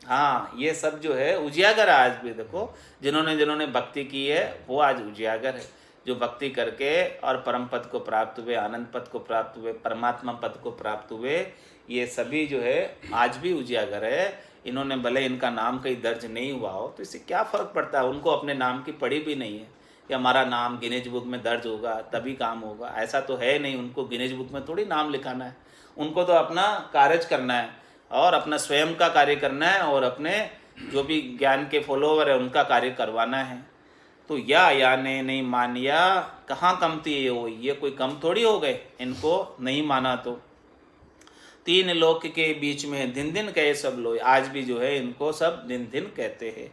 हाँ ये सब जो है उजियागर आज भी। देखो जिन्होंने भक्ति की है वो आज उजियागर है, जो भक्ति करके और परम पद को प्राप्त हुए, आनंद पद को प्राप्त हुए, परमात्मा पद को प्राप्त हुए, ये सभी जो है आज भी उजियागर है। इन्होंने भले इनका नाम कहीं दर्ज नहीं हुआ हो तो इससे क्या फ़र्क पड़ता है, उनको अपने नाम की पड़ी भी नहीं है कि हमारा नाम गिनेज बुक में दर्ज होगा तभी काम होगा, ऐसा तो है नहीं। उनको गिनेज बुक में थोड़ी नाम लिखाना है, उनको तो अपना कार्य करना है और अपना स्वयं का कार्य करना है और अपने जो भी ज्ञान के फॉलोवर है उनका कार्य करवाना है। तो या याने नहीं मानिया, कहाँ कमती है वो, ये कोई कम थोड़ी हो गए इनको नहीं माना तो। तीन लोक के बीच में दिन दिन कहे सब लोई, आज भी जो है इनको सब दिन दिन कहते हैं।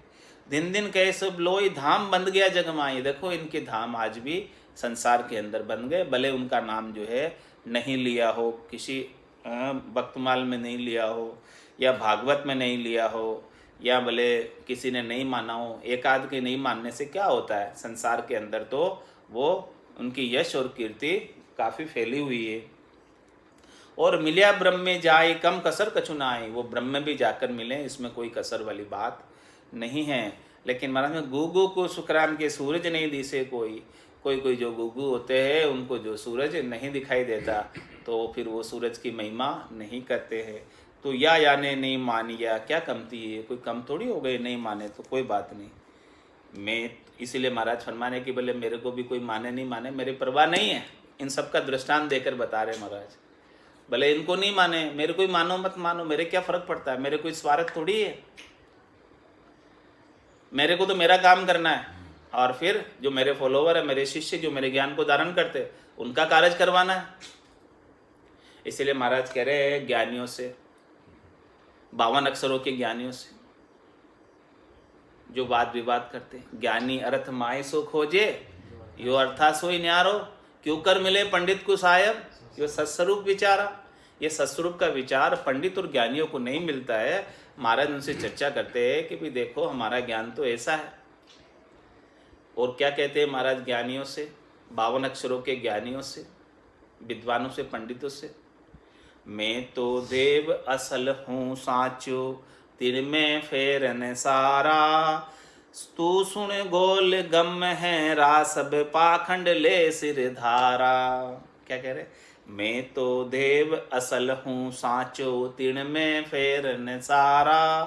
दिन दिन कहे सब लोई, धाम बंध गया जगमाई। देखो इनके धाम आज भी संसार के अंदर बन गए, भले उनका नाम जो है नहीं लिया हो, किसी भक्तमाल में नहीं लिया हो, या भागवत में नहीं लिया हो, या भले किसी ने नहीं माना हो। एक आध के नहीं मानने से क्या होता है, संसार के अंदर तो वो उनकी यश और कीर्ति काफ़ी फैली हुई है। और मिलिया ब्रह्म में जाए, कम कसर कछु ना आए। वो ब्रह्म में भी जाकर मिले, इसमें कोई कसर वाली बात नहीं है। लेकिन महाराज में गुगु को शुक्रान के सूरज नहीं दिसे कोई, कोई जो गुगु होते हैं उनको जो सूरज नहीं दिखाई देता, तो फिर वो सूरज की महिमा नहीं करते हैं। तो या याने नहीं मानिया, क्या कमती है, कोई कम थोड़ी हो गई, नहीं माने तो कोई बात नहीं। मैं इसीलिए महाराज फरमाने की भले मेरे को भी कोई माने नहीं माने, मेरी परवाह नहीं है। इन सब का दृष्टांत देकर बता रहे महाराज, भले इनको नहीं माने, मेरे को मानो मत मानो, मेरे क्या फर्क पड़ता है, मेरे कोई स्वार्थ थोड़ी है। मेरे को तो मेरा काम करना है, और फिर जो मेरे फॉलोवर है, मेरे शिष्य जो मेरे ज्ञान को धारण करते, उनका कार्य करवाना है। इसलिए महाराज कह रहे हैं ज्ञानियों से, 52 अक्षरों के ज्ञानियों से जो वाद विवाद करते, ज्ञानी अर्थ माय सो खोजे, यो अर्था सोई न्यारो, क्यों कर मिले पंडित को सायब, यो सत्स्वरूप विचारा। ये सत्स्वरूप का विचार पंडित और ज्ञानियों को नहीं मिलता है। महाराज उनसे चर्चा करते हैं कि भी देखो हमारा ज्ञान तो ऐसा है। और क्या कहते हैं महाराज ज्ञानियों से, 52 अक्षरों के ज्ञानियों से, विद्वानों से, पंडितों से, मैं तो देव असल हूँ साचो, तिर में फेर न सारा, तू सुन गोल गम है रा, सब पाखंड ले सिर धारा। क्या कह रहे, मैं तो देव असल हूँ साचो, तिण में फेर न सारा,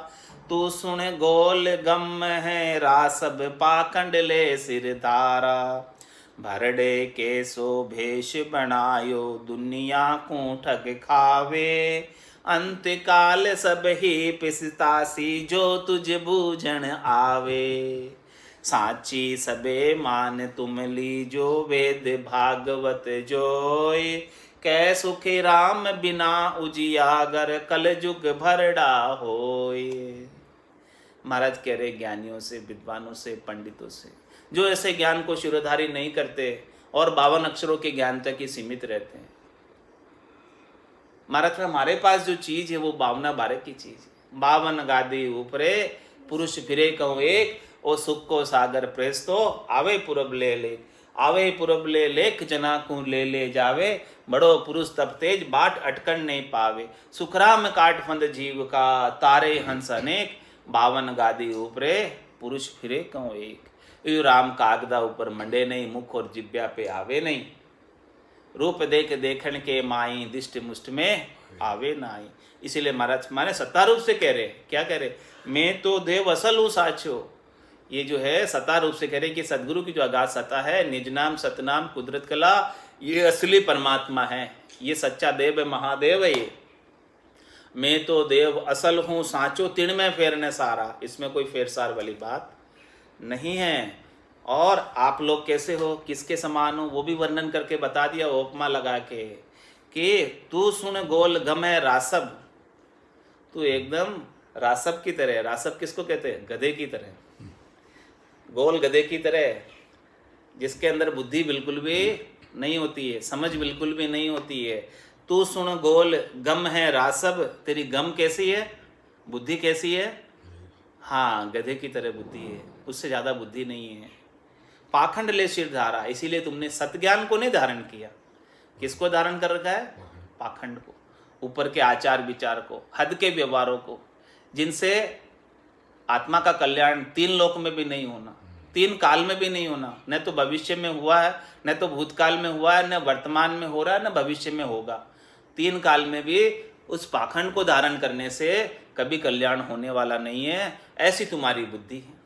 तू सुन गोल गम है रा, सब पाखंड ले सिर धारा। भरड़े के सो भेष बनायो, दुनिया को ठग खावे, अंत काल सब ही पिसतासी, जो तुझ बूझन आवे। साची सबे मान तुम लीजो, वेद भागवत जोय, कै सुखी राम बिना उजियागर, कल जुग भरड़ा होय। महाराज कह रहे ज्ञानियों से, विद्वानों से, पंडितों से, जो ऐसे ज्ञान को शिरोधारी नहीं करते और 52 अक्षरों के ज्ञान तक ही सीमित रहते हैं। महाराज हमारे पास जो चीज है वो 52 की चीज है। 52 गादी ऊपरे पुरुष फिरे कहूँ एक, ओ सुख को सागर प्रेस, तो आवे पुरब ले ले, आवे पुरब ले लेख, जना को ले जावे, बड़ो पुरुष तब तेज, बाट अटकन नहीं पावे, सुखराम काट फंद जीव का, तारे हंस अनेक, 52 गादी ऊपरे पुरुष फिरे कहूँ एक। यू राम कागदा ऊपर मंडे नहीं, मुख और जिब्या पे आवे नहीं, रूप देख देखण के माई, दिष्ट मुष्ट में आवे नाई। इसीलिए महाराज माने सत्ता रूप से कह रहे, क्या कह रहे, मैं तो देव असल हूँ साचो। ये जो है सत्ता रूप से कह रहे कि सदगुरु की जो अगाध सत्ता है, निज नाम सतनाम कुदरत कला, ये असली परमात्मा है, ये सच्चा देव है, महादेव है ये। मैं तो देव असल हूँ साचो, तिण में फेरने सारा, इसमें कोई फेरसार वाली बात नहीं है। और आप लोग कैसे हो, किसके समान हो, वो भी वर्णन करके बता दिया उपमा लगा के, कि तू सुन गोल गम है रासब, तू एकदम रासब की तरह। रासब किसको कहते हैं, गधे की तरह, गोल गधे की तरह, जिसके अंदर बुद्धि बिल्कुल भी नहीं होती है, समझ बिल्कुल भी नहीं होती है। तू सुन गोल गम है रासब, तेरी गम कैसी है, बुद्धि कैसी है, हाँ गधे की तरह बुद्धि है, उससे ज़्यादा बुद्धि नहीं है। पाखंड ले सिर धारा, इसीलिए तुमने सत्ज्ञान को नहीं धारण किया। किसको धारण कर रखा है, पाखंड को, ऊपर के आचार विचार को, हद के व्यवहारों को, जिनसे आत्मा का कल्याण 3 लोक में भी नहीं होना, 3 काल में भी नहीं होना, न तो भविष्य में हुआ है, न तो भूतकाल में हुआ है, न वर्तमान में हो रहा है, न भविष्य में होगा। 3 काल में भी उस पाखंड को धारण करने से कभी कल्याण होने वाला नहीं है। ऐसी तुम्हारी बुद्धि है।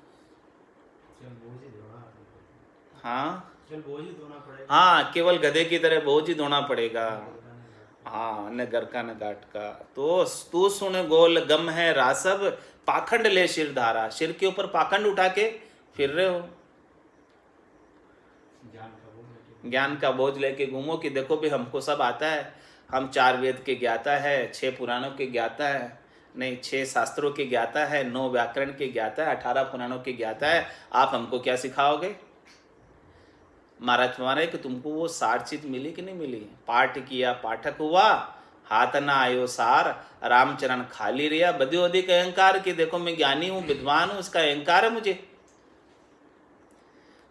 हाँ, केवल गधे की तरह बोझ ही धोना पड़ेगा। हाँ, न घर का न घाट का। तो तू सुन गोल गम है रासब, पाखंड ले सिर धारा, सिर के ऊपर पाखंड उठा के फिर रहे हो। ज्ञान का बोझ लेके घूमो कि देखो भी हमको सब आता है, हम 4 वेद के ज्ञाता है, 6 पुराणों के ज्ञाता है, नहीं 6 शास्त्रों के ज्ञाता है, 9 व्याकरण के ज्ञाता है, 18 पुराणों के ज्ञाता है, आप हमको क्या सिखाओगे? महाराज फरमाने कि तुमको वो सार चीज मिली कि नहीं मिली? पाठ किया पाठक हुआ, हाथ ना आयो सार, रामचरण खाली रिया, बदी अधिक अहंकार कि देखो मैं ज्ञानी हूँ, विद्वान हूँ, इसका अहंकार है मुझे।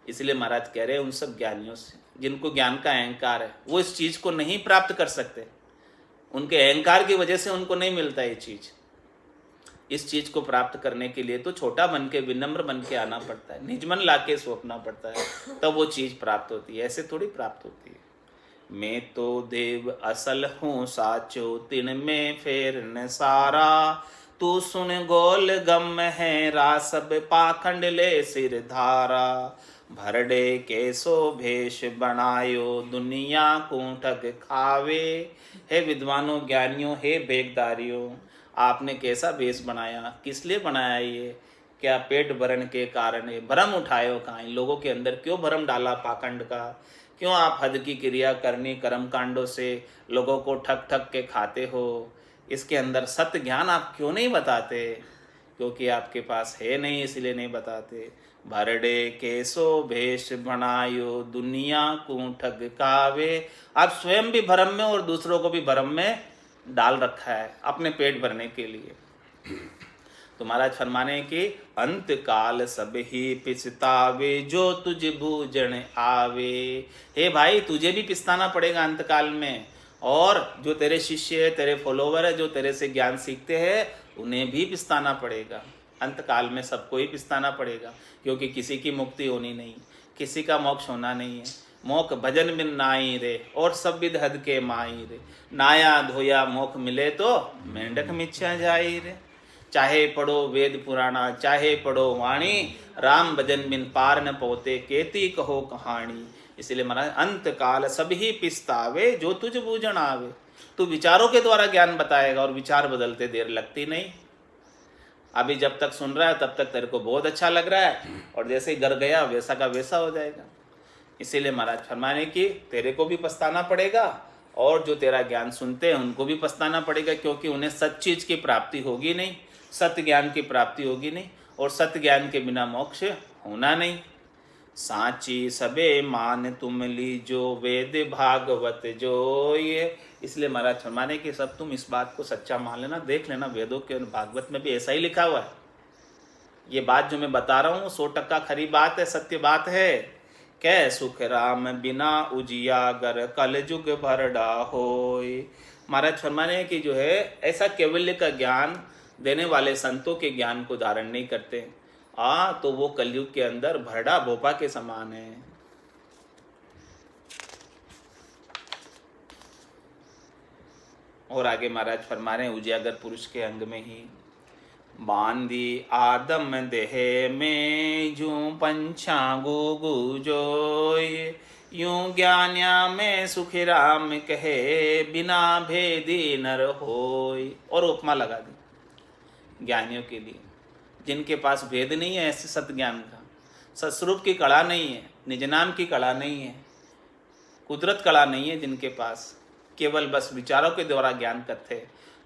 इसलिए महाराज कह रहे हैं उन सब ज्ञानियों से जिनको ज्ञान का अहंकार है, वो इस चीज को नहीं प्राप्त कर सकते, उनके अहंकार की वजह से उनको नहीं मिलता ये चीज। इस चीज को प्राप्त करने के लिए तो छोटा बन के, विनम्र बन के आना पड़ता है, निज मन लाके सोचना पड़ता है, तब वो चीज प्राप्त होती है, ऐसे थोड़ी प्राप्त होती है। मैं तो देव असल हूँ साचो, तिन में फेर न सारा, तू सुन गोल गम है रा, सब पाखंड ले सिर धारा, भरडे केसो भेष बनायो, दुनिया कूठग खावे। हे विद्वानों, ज्ञानियों, हे भेगदारियों, आपने कैसा वेश बनाया, किस लिए बनाया ये? क्या पेट भरण के कारण है? भ्रम उठायो कहाँ? लोगों के अंदर क्यों भ्रम डाला पाखंड का? क्यों आप हद की क्रिया करनी कर्म कांडों से लोगों को ठग ठग के खाते हो? इसके अंदर सत्य ज्ञान आप क्यों नहीं बताते? क्योंकि आपके पास है नहीं, इसलिए नहीं बताते। भरडे केसो भेष बनायो, दुनिया को ठग कावे। आप स्वयं भी भ्रम में और दूसरों को भी भ्रम में डाल रखा है अपने पेट भरने के लिए। तो महाराज फरमाने कि अंत काल सब ही पिछतावे, जो तुझ बूझण आवे। हे भाई, तुझे भी पिछताना पड़ेगा अंत काल में, और जो तेरे शिष्य है, तेरे फॉलोवर है, जो तेरे से ज्ञान सीखते हैं, उन्हें भी पिछताना पड़ेगा। अंत काल में सबको ही पिछताना पड़ेगा, क्योंकि किसी की मुक्ति होनी नहीं, किसी का मोक्ष होना नहीं है। मोख भजन बिन नाई रे, और सब विध हद के माई रे। नाया धोया मोख मिले तो, मेंढक मिच्छा जाई रे। चाहे पढ़ो वेद पुराणा, चाहे पढ़ो वाणी, राम भजन बिन पार न पहुते, केती कहो कहानी। इसलिए महाराज अंत काल सभी पिछतावे, जो तुझ बूझण आवे। तू विचारों के द्वारा ज्ञान बताएगा, और विचार बदलते देर लगती नहीं। अभी जब तक सुन रहा है तब तक तेरे को बहुत अच्छा लग रहा है, और जैसे ही घर गया वैसा का वैसा हो जाएगा। इसीलिए महाराज फरमाने की तेरे को भी पछताना पड़ेगा, और जो तेरा ज्ञान सुनते हैं उनको भी पछताना पड़ेगा, क्योंकि उन्हें सच चीज की प्राप्ति होगी नहीं, सत्य ज्ञान की प्राप्ति होगी नहीं, और सत्य ज्ञान के बिना मोक्ष होना नहीं। साची सबे मान तुम लीजो, वेद भागवत जो ये। इसलिए महाराज फरमाने कि सब तुम इस बात को सच्चा मान लेना, देख लेना वेदों के और भागवत में भी ऐसा ही लिखा हुआ है। ये बात जो मैं बता रहा हूँ 100% खरी बात है, सत्य बात है। कै सुख राम बिना उजियागर, कल जुग भरडा होय। महाराज फरमाने कि जो है ऐसा कैवल्य का ज्ञान देने वाले संतों के ज्ञान को धारण नहीं करते, तो वो कलयुग के अंदर भरडा भोपा के समान है। और आगे महाराज फरमा रहे हैं उजियागर पुरुष के अंग में ही, बांदी आदम देह में, जू पंछा गुगु जोय। यूं ज्ञानिया में सुखी राम कहे, बिना भेदी नर होय। और उपमा लगा दी ज्ञानियों के लिए, जिनके पास भेद नहीं है ऐसे सत ज्ञान का, सत्स्वरूप की कला नहीं है, निज नाम की कला नहीं है, कुदरत कला नहीं है, जिनके पास केवल बस विचारों के द्वारा ज्ञान करते,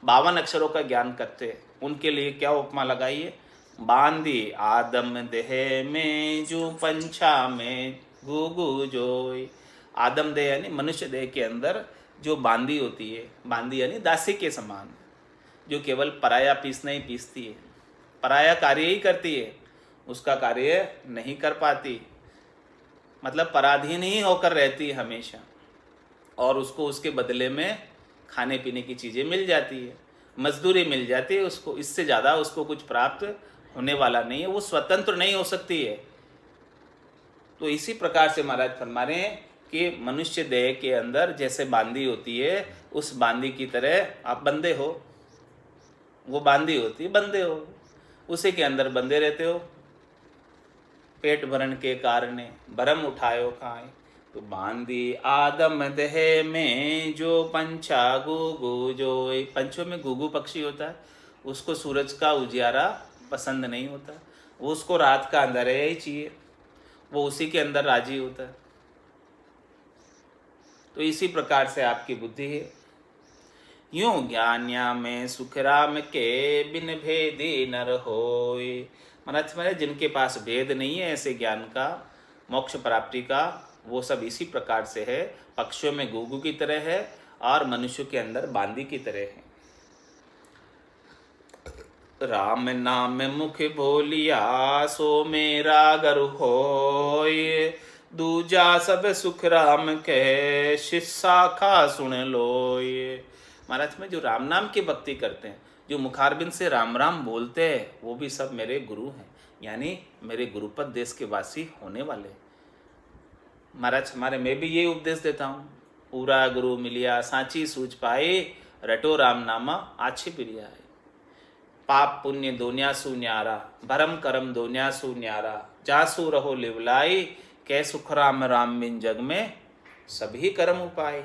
52 अक्षरों का ज्ञान करते, उनके लिए क्या उपमा लगाई है? बांदी आदम देह में, जो पंछा में गुगु जोय। आदम देह यानी मनुष्य देह के अंदर जो बांदी होती है, बांदी यानी दासी के समान, जो केवल पराया पीस नहीं पीसती है, पराया कार्य ही करती है, उसका कार्य नहीं कर पाती, मतलब पराधीन ही होकर रहती है हमेशा, और उसको उसके बदले में खाने पीने की चीज़ें मिल जाती है, मजदूरी मिल जाती है उसको, इससे ज़्यादा उसको कुछ प्राप्त होने वाला नहीं है, वो स्वतंत्र नहीं हो सकती है। तो इसी प्रकार से महाराज फरमा रहे हैं कि मनुष्य देह के अंदर जैसे बांदी होती है, उस बांदी की तरह आप बंदे हो, वो बांदी होती है, बंदे हो, उसी के अंदर बंदे रहते हो। पेट भरण के कारण भरम उठायो खाए, तो बांदी आदम देह में, जो पंछा गुगु जोय। पंछों में गुगु पक्षी होता है, उसको सूरज का उजियारा पसंद नहीं होता, वो उसको रात का अंधेरा ही चाहिए, वो उसी के अंदर राजी होता है। तो इसी प्रकार से आपकी बुद्धि है। यूं ज्ञानिया में सुख राम के बिन भेदी नर होय। महाराज जिनके पास भेद नहीं है ऐसे ज्ञान का, मोक्ष प्राप्ति का, वो सब इसी प्रकार से है, पक्षियों में घुघु की तरह है और मनुष्य के अंदर बांदी की तरह है। राम नाम मुख बोलिया सो मेरा गर होय। दूजा सब सुख राम कह शिष्या खा सुन लोय। महाराज में जो राम नाम की भक्ति करते हैं, जो मुखारबिंद से राम राम बोलते हैं, वो भी सब मेरे गुरु हैं, यानी मेरे गुरुपद देश के वासी होने वाले। महाराज मैं भी ये उपदेश देता हूँ, पूरा गुरु मिलिया सांची सूझ पाए, रटो राम नामा आछी प्रिया है। पाप पुण्य दोन्या सु न्यारा, भरम करम दोन्या सु न्यारा, जासु रहो लिवलाई, कै सुख राम राम बिन जग में सभी कर्म उपाय।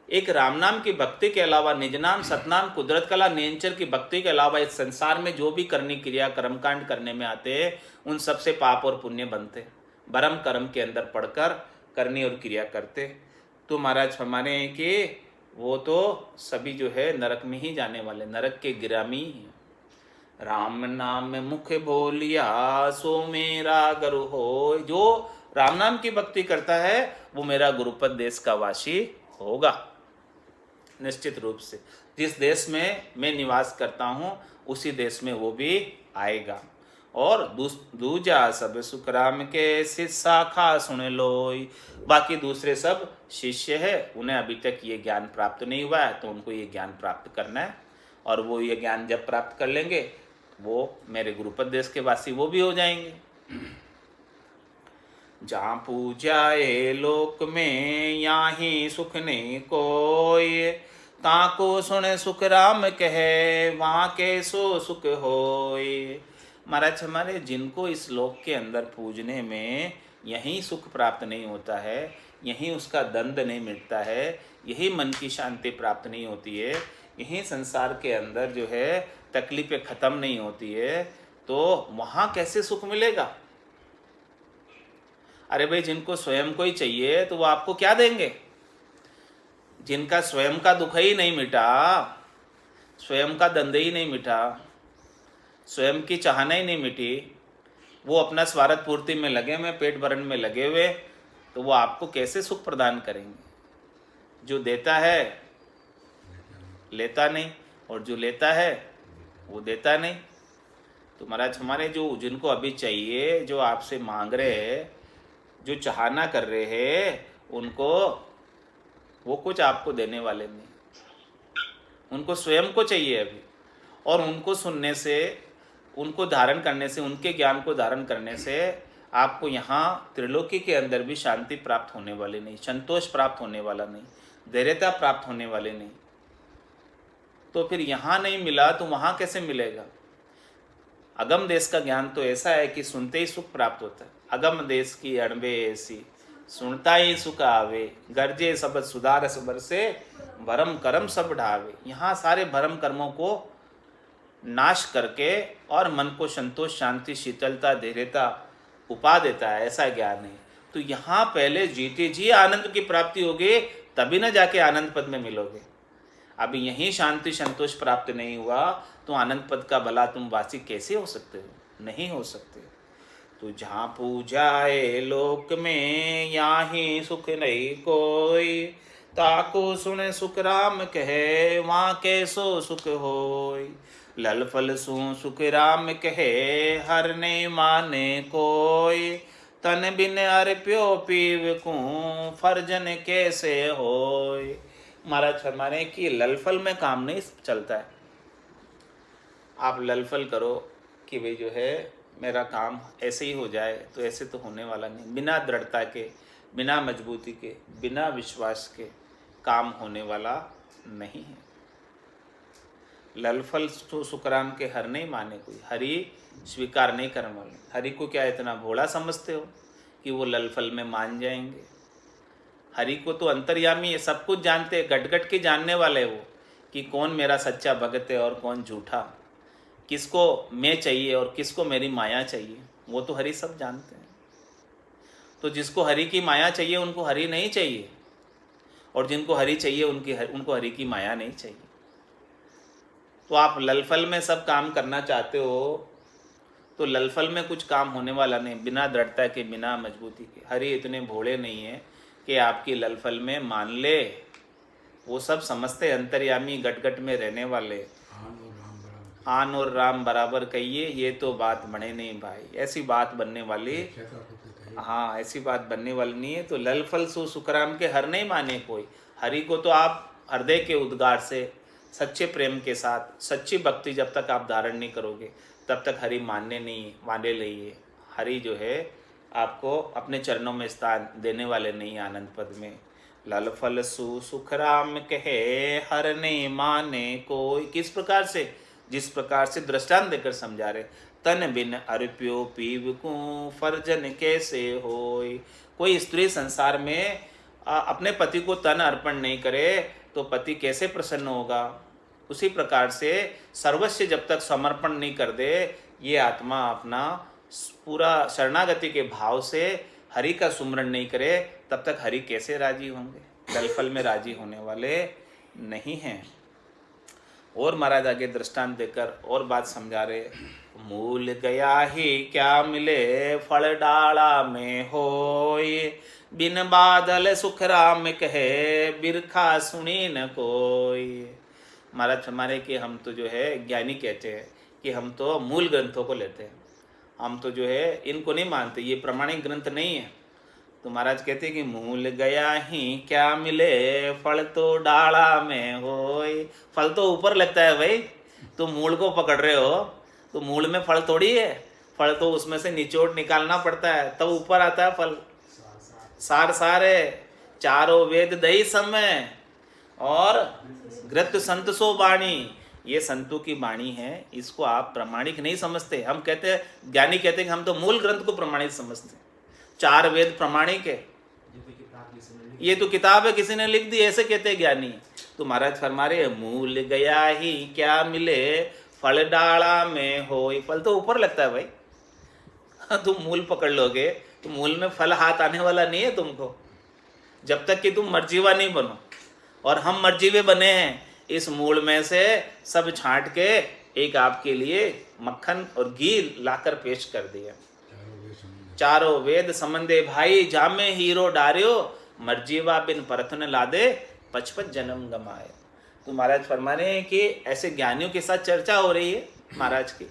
एक राम नाम की भक्ति के अलावा, निज नाम सतनाम कुदरत कला नेंचर की भक्ति के अलावा इस संसार में जो भी करनी क्रिया कर्मकांड करने में आते हैं, उन सबसे पाप और पुण्य बनते, भरम कर्म के अंदर पढ़कर करनी और क्रिया करते। तो महाराज हमारे कि वो तो सभी जो है नरक में ही जाने वाले, नरक के गिरामी हैं। राम नाम मुख बोलिया सो मेरा गुरु हो। जो राम नाम की भक्ति करता है वो मेरा गुरुपद देश का वासी होगा निश्चित रूप से। जिस देश में मैं निवास करता हूँ उसी देश में वो भी आएगा। और दूजा सब सुख राम के शिष्या खा सुन लोई। बाकी दूसरे सब शिष्य है, उन्हें अभी तक ये ज्ञान प्राप्त नहीं हुआ है, तो उनको ये ज्ञान प्राप्त करना है। और वो ये ज्ञान जब प्राप्त कर लेंगे वो मेरे गुरुपद देश के वासी वो भी हो जाएंगे। जहाँ पूजाए लोक में यहाँ सुख नहीं कोई, ताको सुन सुख राम कहे वहाँ के सो सुख होय। महाराज हमारे जिनको इस लोक के अंदर पूजने में यही सुख प्राप्त नहीं होता है, यही उसका दंड नहीं मिटता है, यही मन की शांति प्राप्त नहीं होती है, यही संसार के अंदर जो है तकलीफें खत्म नहीं होती है, तो वहाँ कैसे सुख मिलेगा? अरे भाई जिनको स्वयं को ही चाहिए तो वो आपको क्या देंगे? जिनका स्वयं का दुख ही नहीं मिटा, स्वयं का दंड ही नहीं मिटा, स्वयं की चाहना ही नहीं मिटी, वो अपना स्वार्थ पूर्ति में लगे हुए, पेट भरण में लगे हुए, तो वो आपको कैसे सुख प्रदान करेंगे? जो देता है लेता नहीं, और जो लेता है वो देता नहीं। तो महाराज हमारे जो जिनको अभी चाहिए, जो आपसे मांग रहे हैं, जो चाहना कर रहे हैं, उनको वो कुछ आपको देने वाले नहीं, उनको स्वयं को चाहिए अभी। और उनको सुनने से, उनको धारण करने से, उनके ज्ञान को धारण करने से आपको यहाँ त्रिलोकी के अंदर भी शांति प्राप्त होने वाली नहीं, संतोष प्राप्त होने वाला नहीं, धैर्यता प्राप्त होने वाली नहीं। तो फिर यहाँ नहीं मिला तो वहाँ कैसे मिलेगा? अगम देश का ज्ञान तो ऐसा है कि सुनते ही सुख प्राप्त होता है। अगम देश की अणबे ऐसी, सुनता ही सुख आवे, गर्जे सबद सुधार सबर से भरम कर्म सब ढावे। यहाँ सारे भरम कर्मों को नाश करके और मन को संतोष, शांति, शीतलता, धैर्यता उपा देता है, ऐसा ज्ञान है। तो यहाँ पहले जीते जी आनंद की प्राप्ति होगी, तभी न जाके आनंद पद में मिलोगे। अभी यहीं शांति संतोष प्राप्त नहीं हुआ तो आनंद पद का भला तुम वासी कैसे हो सकते हो? नहीं हो सकते। तो जहाँ पूजाए लोक में यहाँ सुख नहीं कोई, ताको सुन सुख राम कहे वहाँ के सो सुख होय। लल फल सु सुख राम कहे हर ने माने कोय, तन बिन अर्प्यो पीव को फर्जन कैसे होय। महाराज हमारे कि ललफल में काम नहीं चलता है। आप ललफल करो कि भाई जो है मेरा काम ऐसे ही हो जाए, तो ऐसे तो होने वाला नहीं। बिना दृढ़ता के, बिना मजबूती के, बिना विश्वास के काम होने वाला नहीं है। ललफल तो सुखराम के हर नहीं माने कोई, हरि स्वीकार नहीं करने वाले। हरि को क्या इतना भोला समझते हो कि वो ललफल में मान जाएंगे? हरि को तो अंतर्यामी है, सब कुछ जानते हैं, गट गट के जानने वाले वो कि कौन मेरा सच्चा भगत है और कौन झूठा, किसको मैं चाहिए और किसको मेरी माया चाहिए, वो तो हरि सब जानते हैं। तो जिसको हरि की माया चाहिए उनको हरि नहीं चाहिए, और जिनको हरि चाहिए उनको हरि की माया नहीं चाहिए। तो आप ललफल में सब काम करना चाहते हो तो ललफल में कुछ काम होने वाला नहीं, बिना दृढ़ता के, बिना मजबूती के। हरि इतने भोले नहीं है कि आपकी ललफल में मान ले। वो सब समझते अंतर्यामी, गटगट में रहने वाले। आन और राम बराबर कहिए, ये तो बात बने नहीं भाई, ऐसी बात बनने वाली, हाँ ऐसी बात बनने वाली नहीं है। तो ललफल सो सुखराम के हर नहीं माने कोई। हरि को तो आप हृदय के उद्गार से, सच्चे प्रेम के साथ, सच्ची भक्ति जब तक आप धारण नहीं करोगे तब तक हरि मानने नहीं। हरि जो है आपको अपने चरणों में स्थान देने वाले नहीं। आनंद पद में लल फल सु सुख राम कहे हर नहीं माने कोई। किस प्रकार से? जिस प्रकार से दृष्टांत देकर समझा रहे, तन बिन अर्प्यो पीव को फर्जन कैसे होय। कोई स्त्री संसार में अपने पति को तन अर्पण नहीं करे तो पति कैसे प्रसन्न होगा। उसी प्रकार से सर्वस्व जब तक समर्पण नहीं कर दे, ये आत्मा अपना पूरा शरणागति के भाव से हरि का सुमरण नहीं करे, तब तक हरि कैसे राजी होंगे? दलफल में राजी होने वाले नहीं हैं। और महाराज आगे दृष्टांत देकर और बात समझा रहे, मूल गया ही क्या मिले फल डाला में होय। बिन बादल सुख राम कहे बिरखा सुनी न कोई। महाराज हमारे कि हम तो जो है ज्ञानी कहते हैं कि हम तो मूल ग्रंथों को लेते हैं, हम तो जो है इनको नहीं मानते, ये प्रमाणिक ग्रंथ नहीं है। तो महाराज कहते हैं कि मूल गया ही क्या मिले फल तो डाला में होय। फल तो ऊपर लगता है भाई, तो मूल को पकड़ रहे हो तो मूल में फल थोड़ी है, फल तो उसमें से निचोड़ निकालना पड़ता है तब ऊपर आता है फल। सार सार है, चारों वेद दही समय और ग्रत संत सो वाणी। ये संतों की वाणी है, इसको आप प्रमाणिक नहीं समझते। हम कहते हैं, ज्ञानी कहते हैं कि हम तो मूल ग्रंथ को प्रमाणिक समझते हैं। चार वेद प्रमाणिक है, ये तो किताब है किसी ने लिख दी, ऐसे कहते हैं ज्ञानी। तो महाराज फरमा रहे, मूल गया ही क्या मिले फल डाला में होय। फल तो ऊपर लगता है भाई, तुम मूल पकड़ लोगे तो मूल में फल हाथ आने वाला नहीं है तुमको, जब तक कि तुम मर्जीवा नहीं बनो। और हम मर्जीवे बने हैं, इस मूल में से सब छांट के एक आपके लिए मक्खन और घी लाकर पेश कर दिया। चारों वेद समंदे भाई जामे हीरो डार्यो, मर्जीवा बिन परथन लादे 55 जन्म गमाए। तो महाराज फरमा रहे हैं कि ऐसे ज्ञानियों के साथ चर्चा हो रही है महाराज की।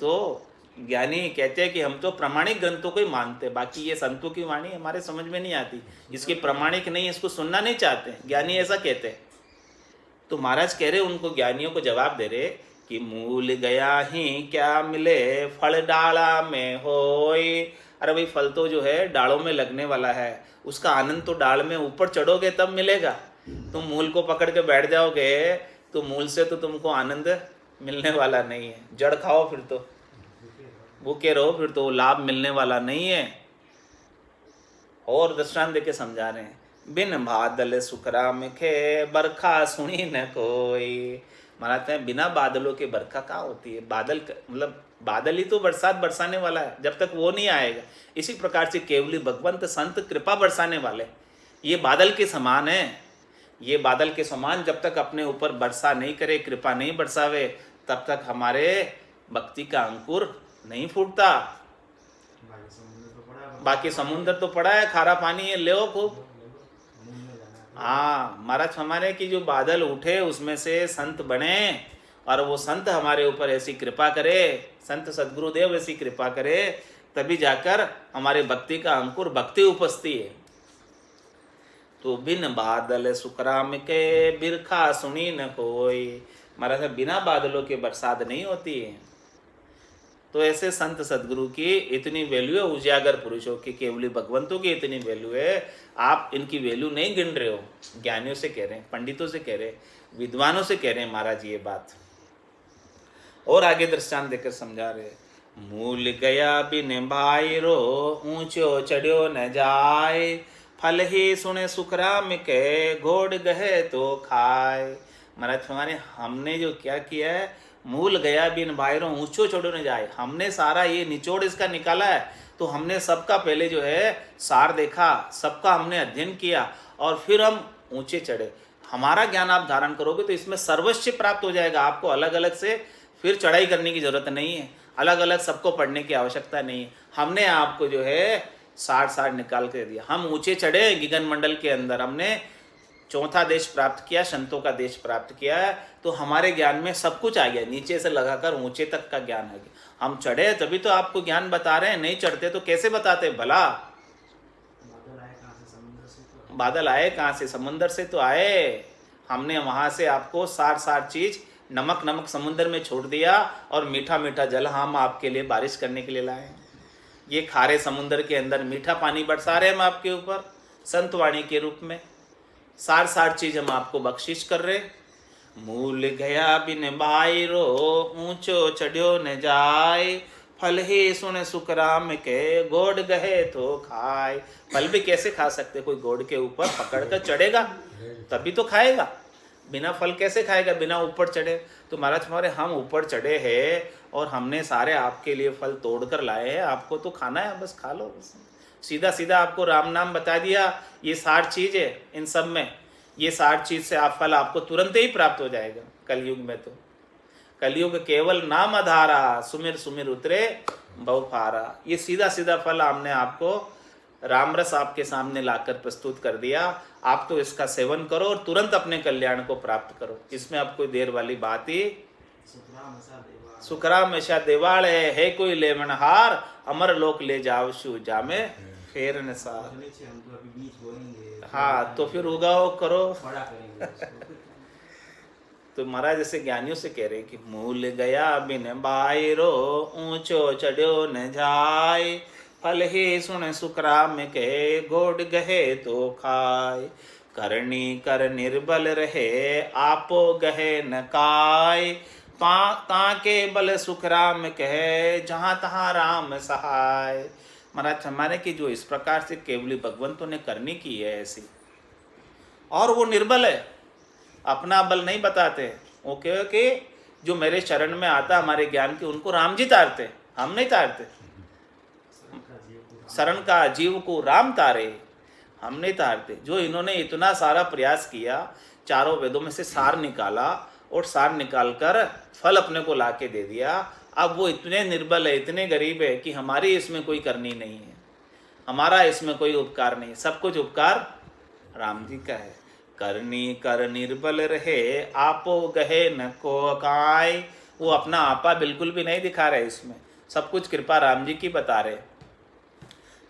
तो ज्ञानी कहते हैं कि हम तो प्रमाणिक ग्रंथों को ही मानते हैं, बाकी ये संतों की वाणी हमारे समझ में नहीं आती, इसके प्रमाणिक नहीं, इसको सुनना नहीं चाहते, ज्ञानी ऐसा कहते हैं। तो महाराज कह रहे उनको, ज्ञानियों को जवाब दे रहे कि मूल गया ही क्या मिले फल डाला में होय। अरे भाई फल तो जो है डालों में लगने वाला है, उसका आनंद तो डाल में ऊपर चढ़ोगे तब मिलेगा। तुम मूल को पकड़ के बैठ जाओगे तो मूल से तो तुमको आनंद मिलने वाला नहीं है। जड़ खाओ फिर तो भूखे रहो, फिर तो लाभ मिलने वाला नहीं है। और दृष्टांत देके समझा रहे हैं, बिन बादल सुखराम के बरखा सुनी न कोई। महाराज हैं बिना बादलों के बरखा कहाँ होती है? बादल मतलब बादल ही तो बरसात बरसाने वाला है, जब तक वो नहीं आएगा। इसी प्रकार से केवली भगवंत संत कृपा बरसाने वाले, ये बादल के समान है। ये बादल के समान जब तक अपने ऊपर वर्षा नहीं करे, कृपा नहीं बरसावे, तब तक हमारे भक्ति का अंकुर नहीं फूटता। बाकी समुद्र तो पड़ा है, खारा पानी है, ले खूब। हाँ महाराज हमारे की जो बादल उठे उसमें से संत बने और वो संत हमारे ऊपर ऐसी कृपा करे, संत सद्गुरुदेव ऐसी कृपा करे, तभी जाकर हमारे भक्ति का अंकुर भक्ति उपजती है। तो बिन बादल सुखराम के बिरखा सुनी न कोई। महाराज बिना बादलों के बरसात नहीं होती है। तो ऐसे संत सदगुरु की इतनी वैल्यू है, उजागर पुरुषों की, केवली भगवंतों की इतनी वैल्यू है। आप इनकी वैल्यू नहीं गिन रहे हो। ज्ञानियों से कह रहे हैं, पंडितों से कह रहे हैं, विद्वानों से कह रहे हैं महाराज ये बात। और आगे दृष्टांत देकर समझा रहे, मूल गया बिन भाईरो ऊंचो चढ़ियो न जाए। फल ही सुने सुखराम के घोड़ गहे तो खाए। महाराज हमारे हमने जो क्या किया है, मूल गया बिन बायरों ऊंचो चढ़ो न जाए। हमने सारा ये निचोड़ इसका निकाला है। तो हमने सबका पहले जो है सार देखा, सबका हमने अध्ययन किया और फिर हम ऊंचे चढ़े। हमारा ज्ञान आप धारण करोगे तो इसमें सर्वस्व प्राप्त हो जाएगा। आपको अलग अलग से फिर चढ़ाई करने की जरूरत नहीं है, अलग अलग सबको पढ़ने की आवश्यकता नहीं है। हमने आपको जो है 60 निकाल के दिया। हम ऊंचे चढ़े गगन मंडल के अंदर, हमने चौथा देश प्राप्त किया, संतों का देश प्राप्त किया है, तो हमारे ज्ञान में सब कुछ आ गया, नीचे से लगाकर ऊंचे तक का ज्ञान आ गया। हम चढ़े तभी तो आपको ज्ञान बता रहे हैं, नहीं चढ़ते तो कैसे बताते भला। बादल आए कहाँ से? समुंदर से तो आए। हमने वहाँ से आपको सार चीज नमक नमक समुंदर में छोड़ दिया और मीठा मीठा जल हम आपके लिए बारिश करने के लिए लाए। ये खारे समुंदर के अंदर मीठा पानी बरसा रहे हम आपके ऊपर संतवाणी के रूप में। सार चीज हम आपको बख्शिश कर रहे। मूल गया बिन बायरो ऊंचो चढ़्यो न जाए, फल ही सुन सुख राम के गोड़ गहे तो खाए। फल भी कैसे खा सकते? कोई गोड़ के ऊपर पकड़ कर चढ़ेगा तभी तो खाएगा, बिना फल कैसे खाएगा, बिना ऊपर चढ़े। तो महाराज हमारे हम ऊपर चढ़े हैं और हमने सारे आपके लिए फल तोड़ कर लाए हैं, आपको तो खाना है, बस खा लो। सीधा सीधा आपको राम नाम बता दिया। ये 60 चीज है, इन सब में ये 60 चीज से आप फल आपको तुरंत ही प्राप्त हो जाएगा। कलयुग में तो कलयुग केवल नाम आधारा, सुमिर सुमिर उतरे बहुफारा। ये सीधा सीधा फल हमने आपको राम रस आपके सामने लाकर प्रस्तुत कर दिया। आप तो इसका सेवन करो और तुरंत अपने कल्याण को प्राप्त करो। इसमें अब कोई देर वाली बात ही। सुखराम ऐसा देवाल है कोई लेवनहार, अमर लोक ले जाओ शु जामे फेर नसार। हाँ तो फिर उगाओ करो। तो महाराज जैसे ज्ञानियों से कह रहे हैं कि मूल गया बिन बायरो ऊंचो चढ़्यो न जाए, फल ही सुन सुखराम के गोड़ गहे तो खाए। करनी कर निर्बल रहे आपो गहे न काय, ताके बल सुखराम कहे जहाँ तहाँ राम सहाय। महाराज हमारे की जो इस प्रकार से केवली भगवंतों ने करनी की है ऐसी, और वो निर्बल है, अपना बल नहीं बताते। वो कहे कि जो मेरे शरण में आता हमारे ज्ञान के, उनको राम जी तारते, हम नहीं तारते। शरण का जीव को राम तारे, हम नहीं तारते। जो इन्होंने इतना सारा प्रयास किया, चारों वेदों में से सार निकाला और सार निकालकर फल अपने को लाके दे दिया। अब वो इतने निर्बल है, इतने गरीब है कि हमारी इसमें कोई करनी नहीं है, हमारा इसमें कोई उपकार नहीं, सब कुछ उपकार राम जी का है। करनी कर निर्बल रहे आपो गहे न को काय। वो अपना आपा बिल्कुल भी नहीं दिखा रहे, इसमें सब कुछ कृपा राम जी की बता रहे।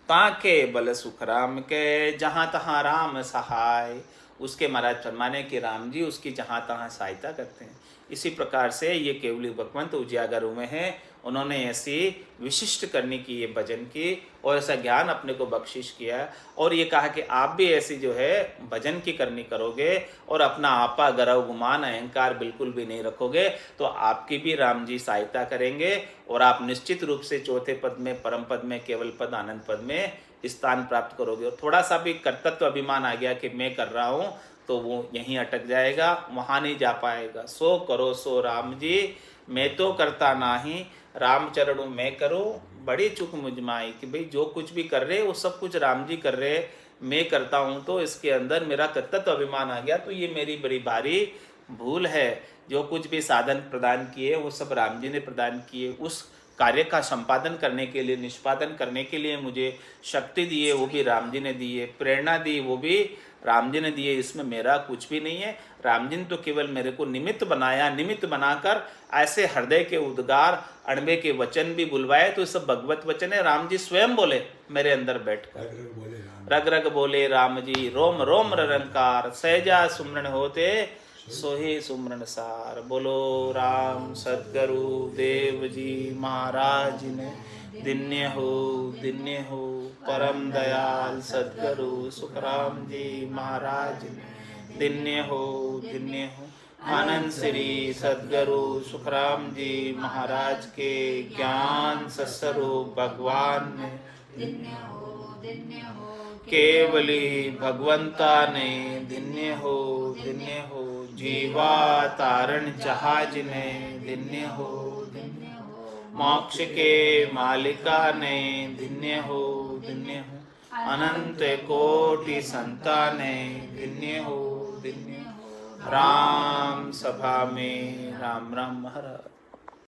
ताके बल सुख राम के जहाँ तहाँ राम सहाय। उसके महाराज फरमाने कि राम जी उसकी जहाँ तहाँ सहायता करते हैं। इसी प्रकार से ये केवली भगवंत उजियागर में है, उन्होंने ऐसी विशिष्ट करनी की ये भजन की और ऐसा ज्ञान अपने को बख्शिश किया है। और ये कहा कि आप भी ऐसी जो है भजन की करनी करोगे और अपना आपा गर्व गुमान अहंकार बिल्कुल भी नहीं रखोगे तो आपकी भी राम जी सहायता करेंगे और आप निश्चित रूप से चौथे पद में, परम पद में, केवल पद, आनंद पद में स्थान प्राप्त करोगे। और थोड़ा सा भी कर्तृत्व अभिमान आ गया कि मैं कर रहा हूँ तो वो यहीं अटक जाएगा, वहाँ नहीं जा पाएगा। सो करो सो राम जी, मैं तो करता नाही, राम चरणों मैं करो बड़ी चुक मुझमाई। कि भाई जो कुछ भी कर रहे वो सब कुछ राम जी कर रहे, मैं करता हूँ तो इसके अंदर मेरा कर्तृत्व अभिमान आ गया, तो ये मेरी बड़ी भारी भूल है। जो कुछ भी साधन प्रदान किए वो सब राम जी ने प्रदान किए। उस कार्य का संपादन करने के लिए, निष्पादन करने के लिए मुझे शक्ति दी है वो भी राम जी ने दी है, प्रेरणा दी वो भी राम जी ने दी है। इसमें मेरा कुछ भी नहीं है। राम जी ने तो केवल मेरे को निमित्त बनाया, निमित्त बनाकर ऐसे हृदय के उद्गार, अणबे के वचन भी बुलवाए। तो सब भगवत वचन है, राम जी स्वयं बोले मेरे अंदर बैठकर। रग रग बोले राम जी, रोम रोम रंकार, सहजा सुमरण होते सोहे सुमरण सार। बोलो राम सद्गुरु देव जी महाराज ने दिन्य हो परम दयाल सद्गुरु सुखराम जी महाराज ने दिन्य हो आनंद श्री सद्गुरु सुखराम जी महाराज के ज्ञान सस्वरूप भगवान ने केवली भगवंता ने दिन्य हो जीवा तारण जहाज ने दिन्य हो मोक्ष के मालिका ने दिन्य हो अनंत कोटि संता ने दिन्य हो दिन में राम सभा में राम राम महाराज।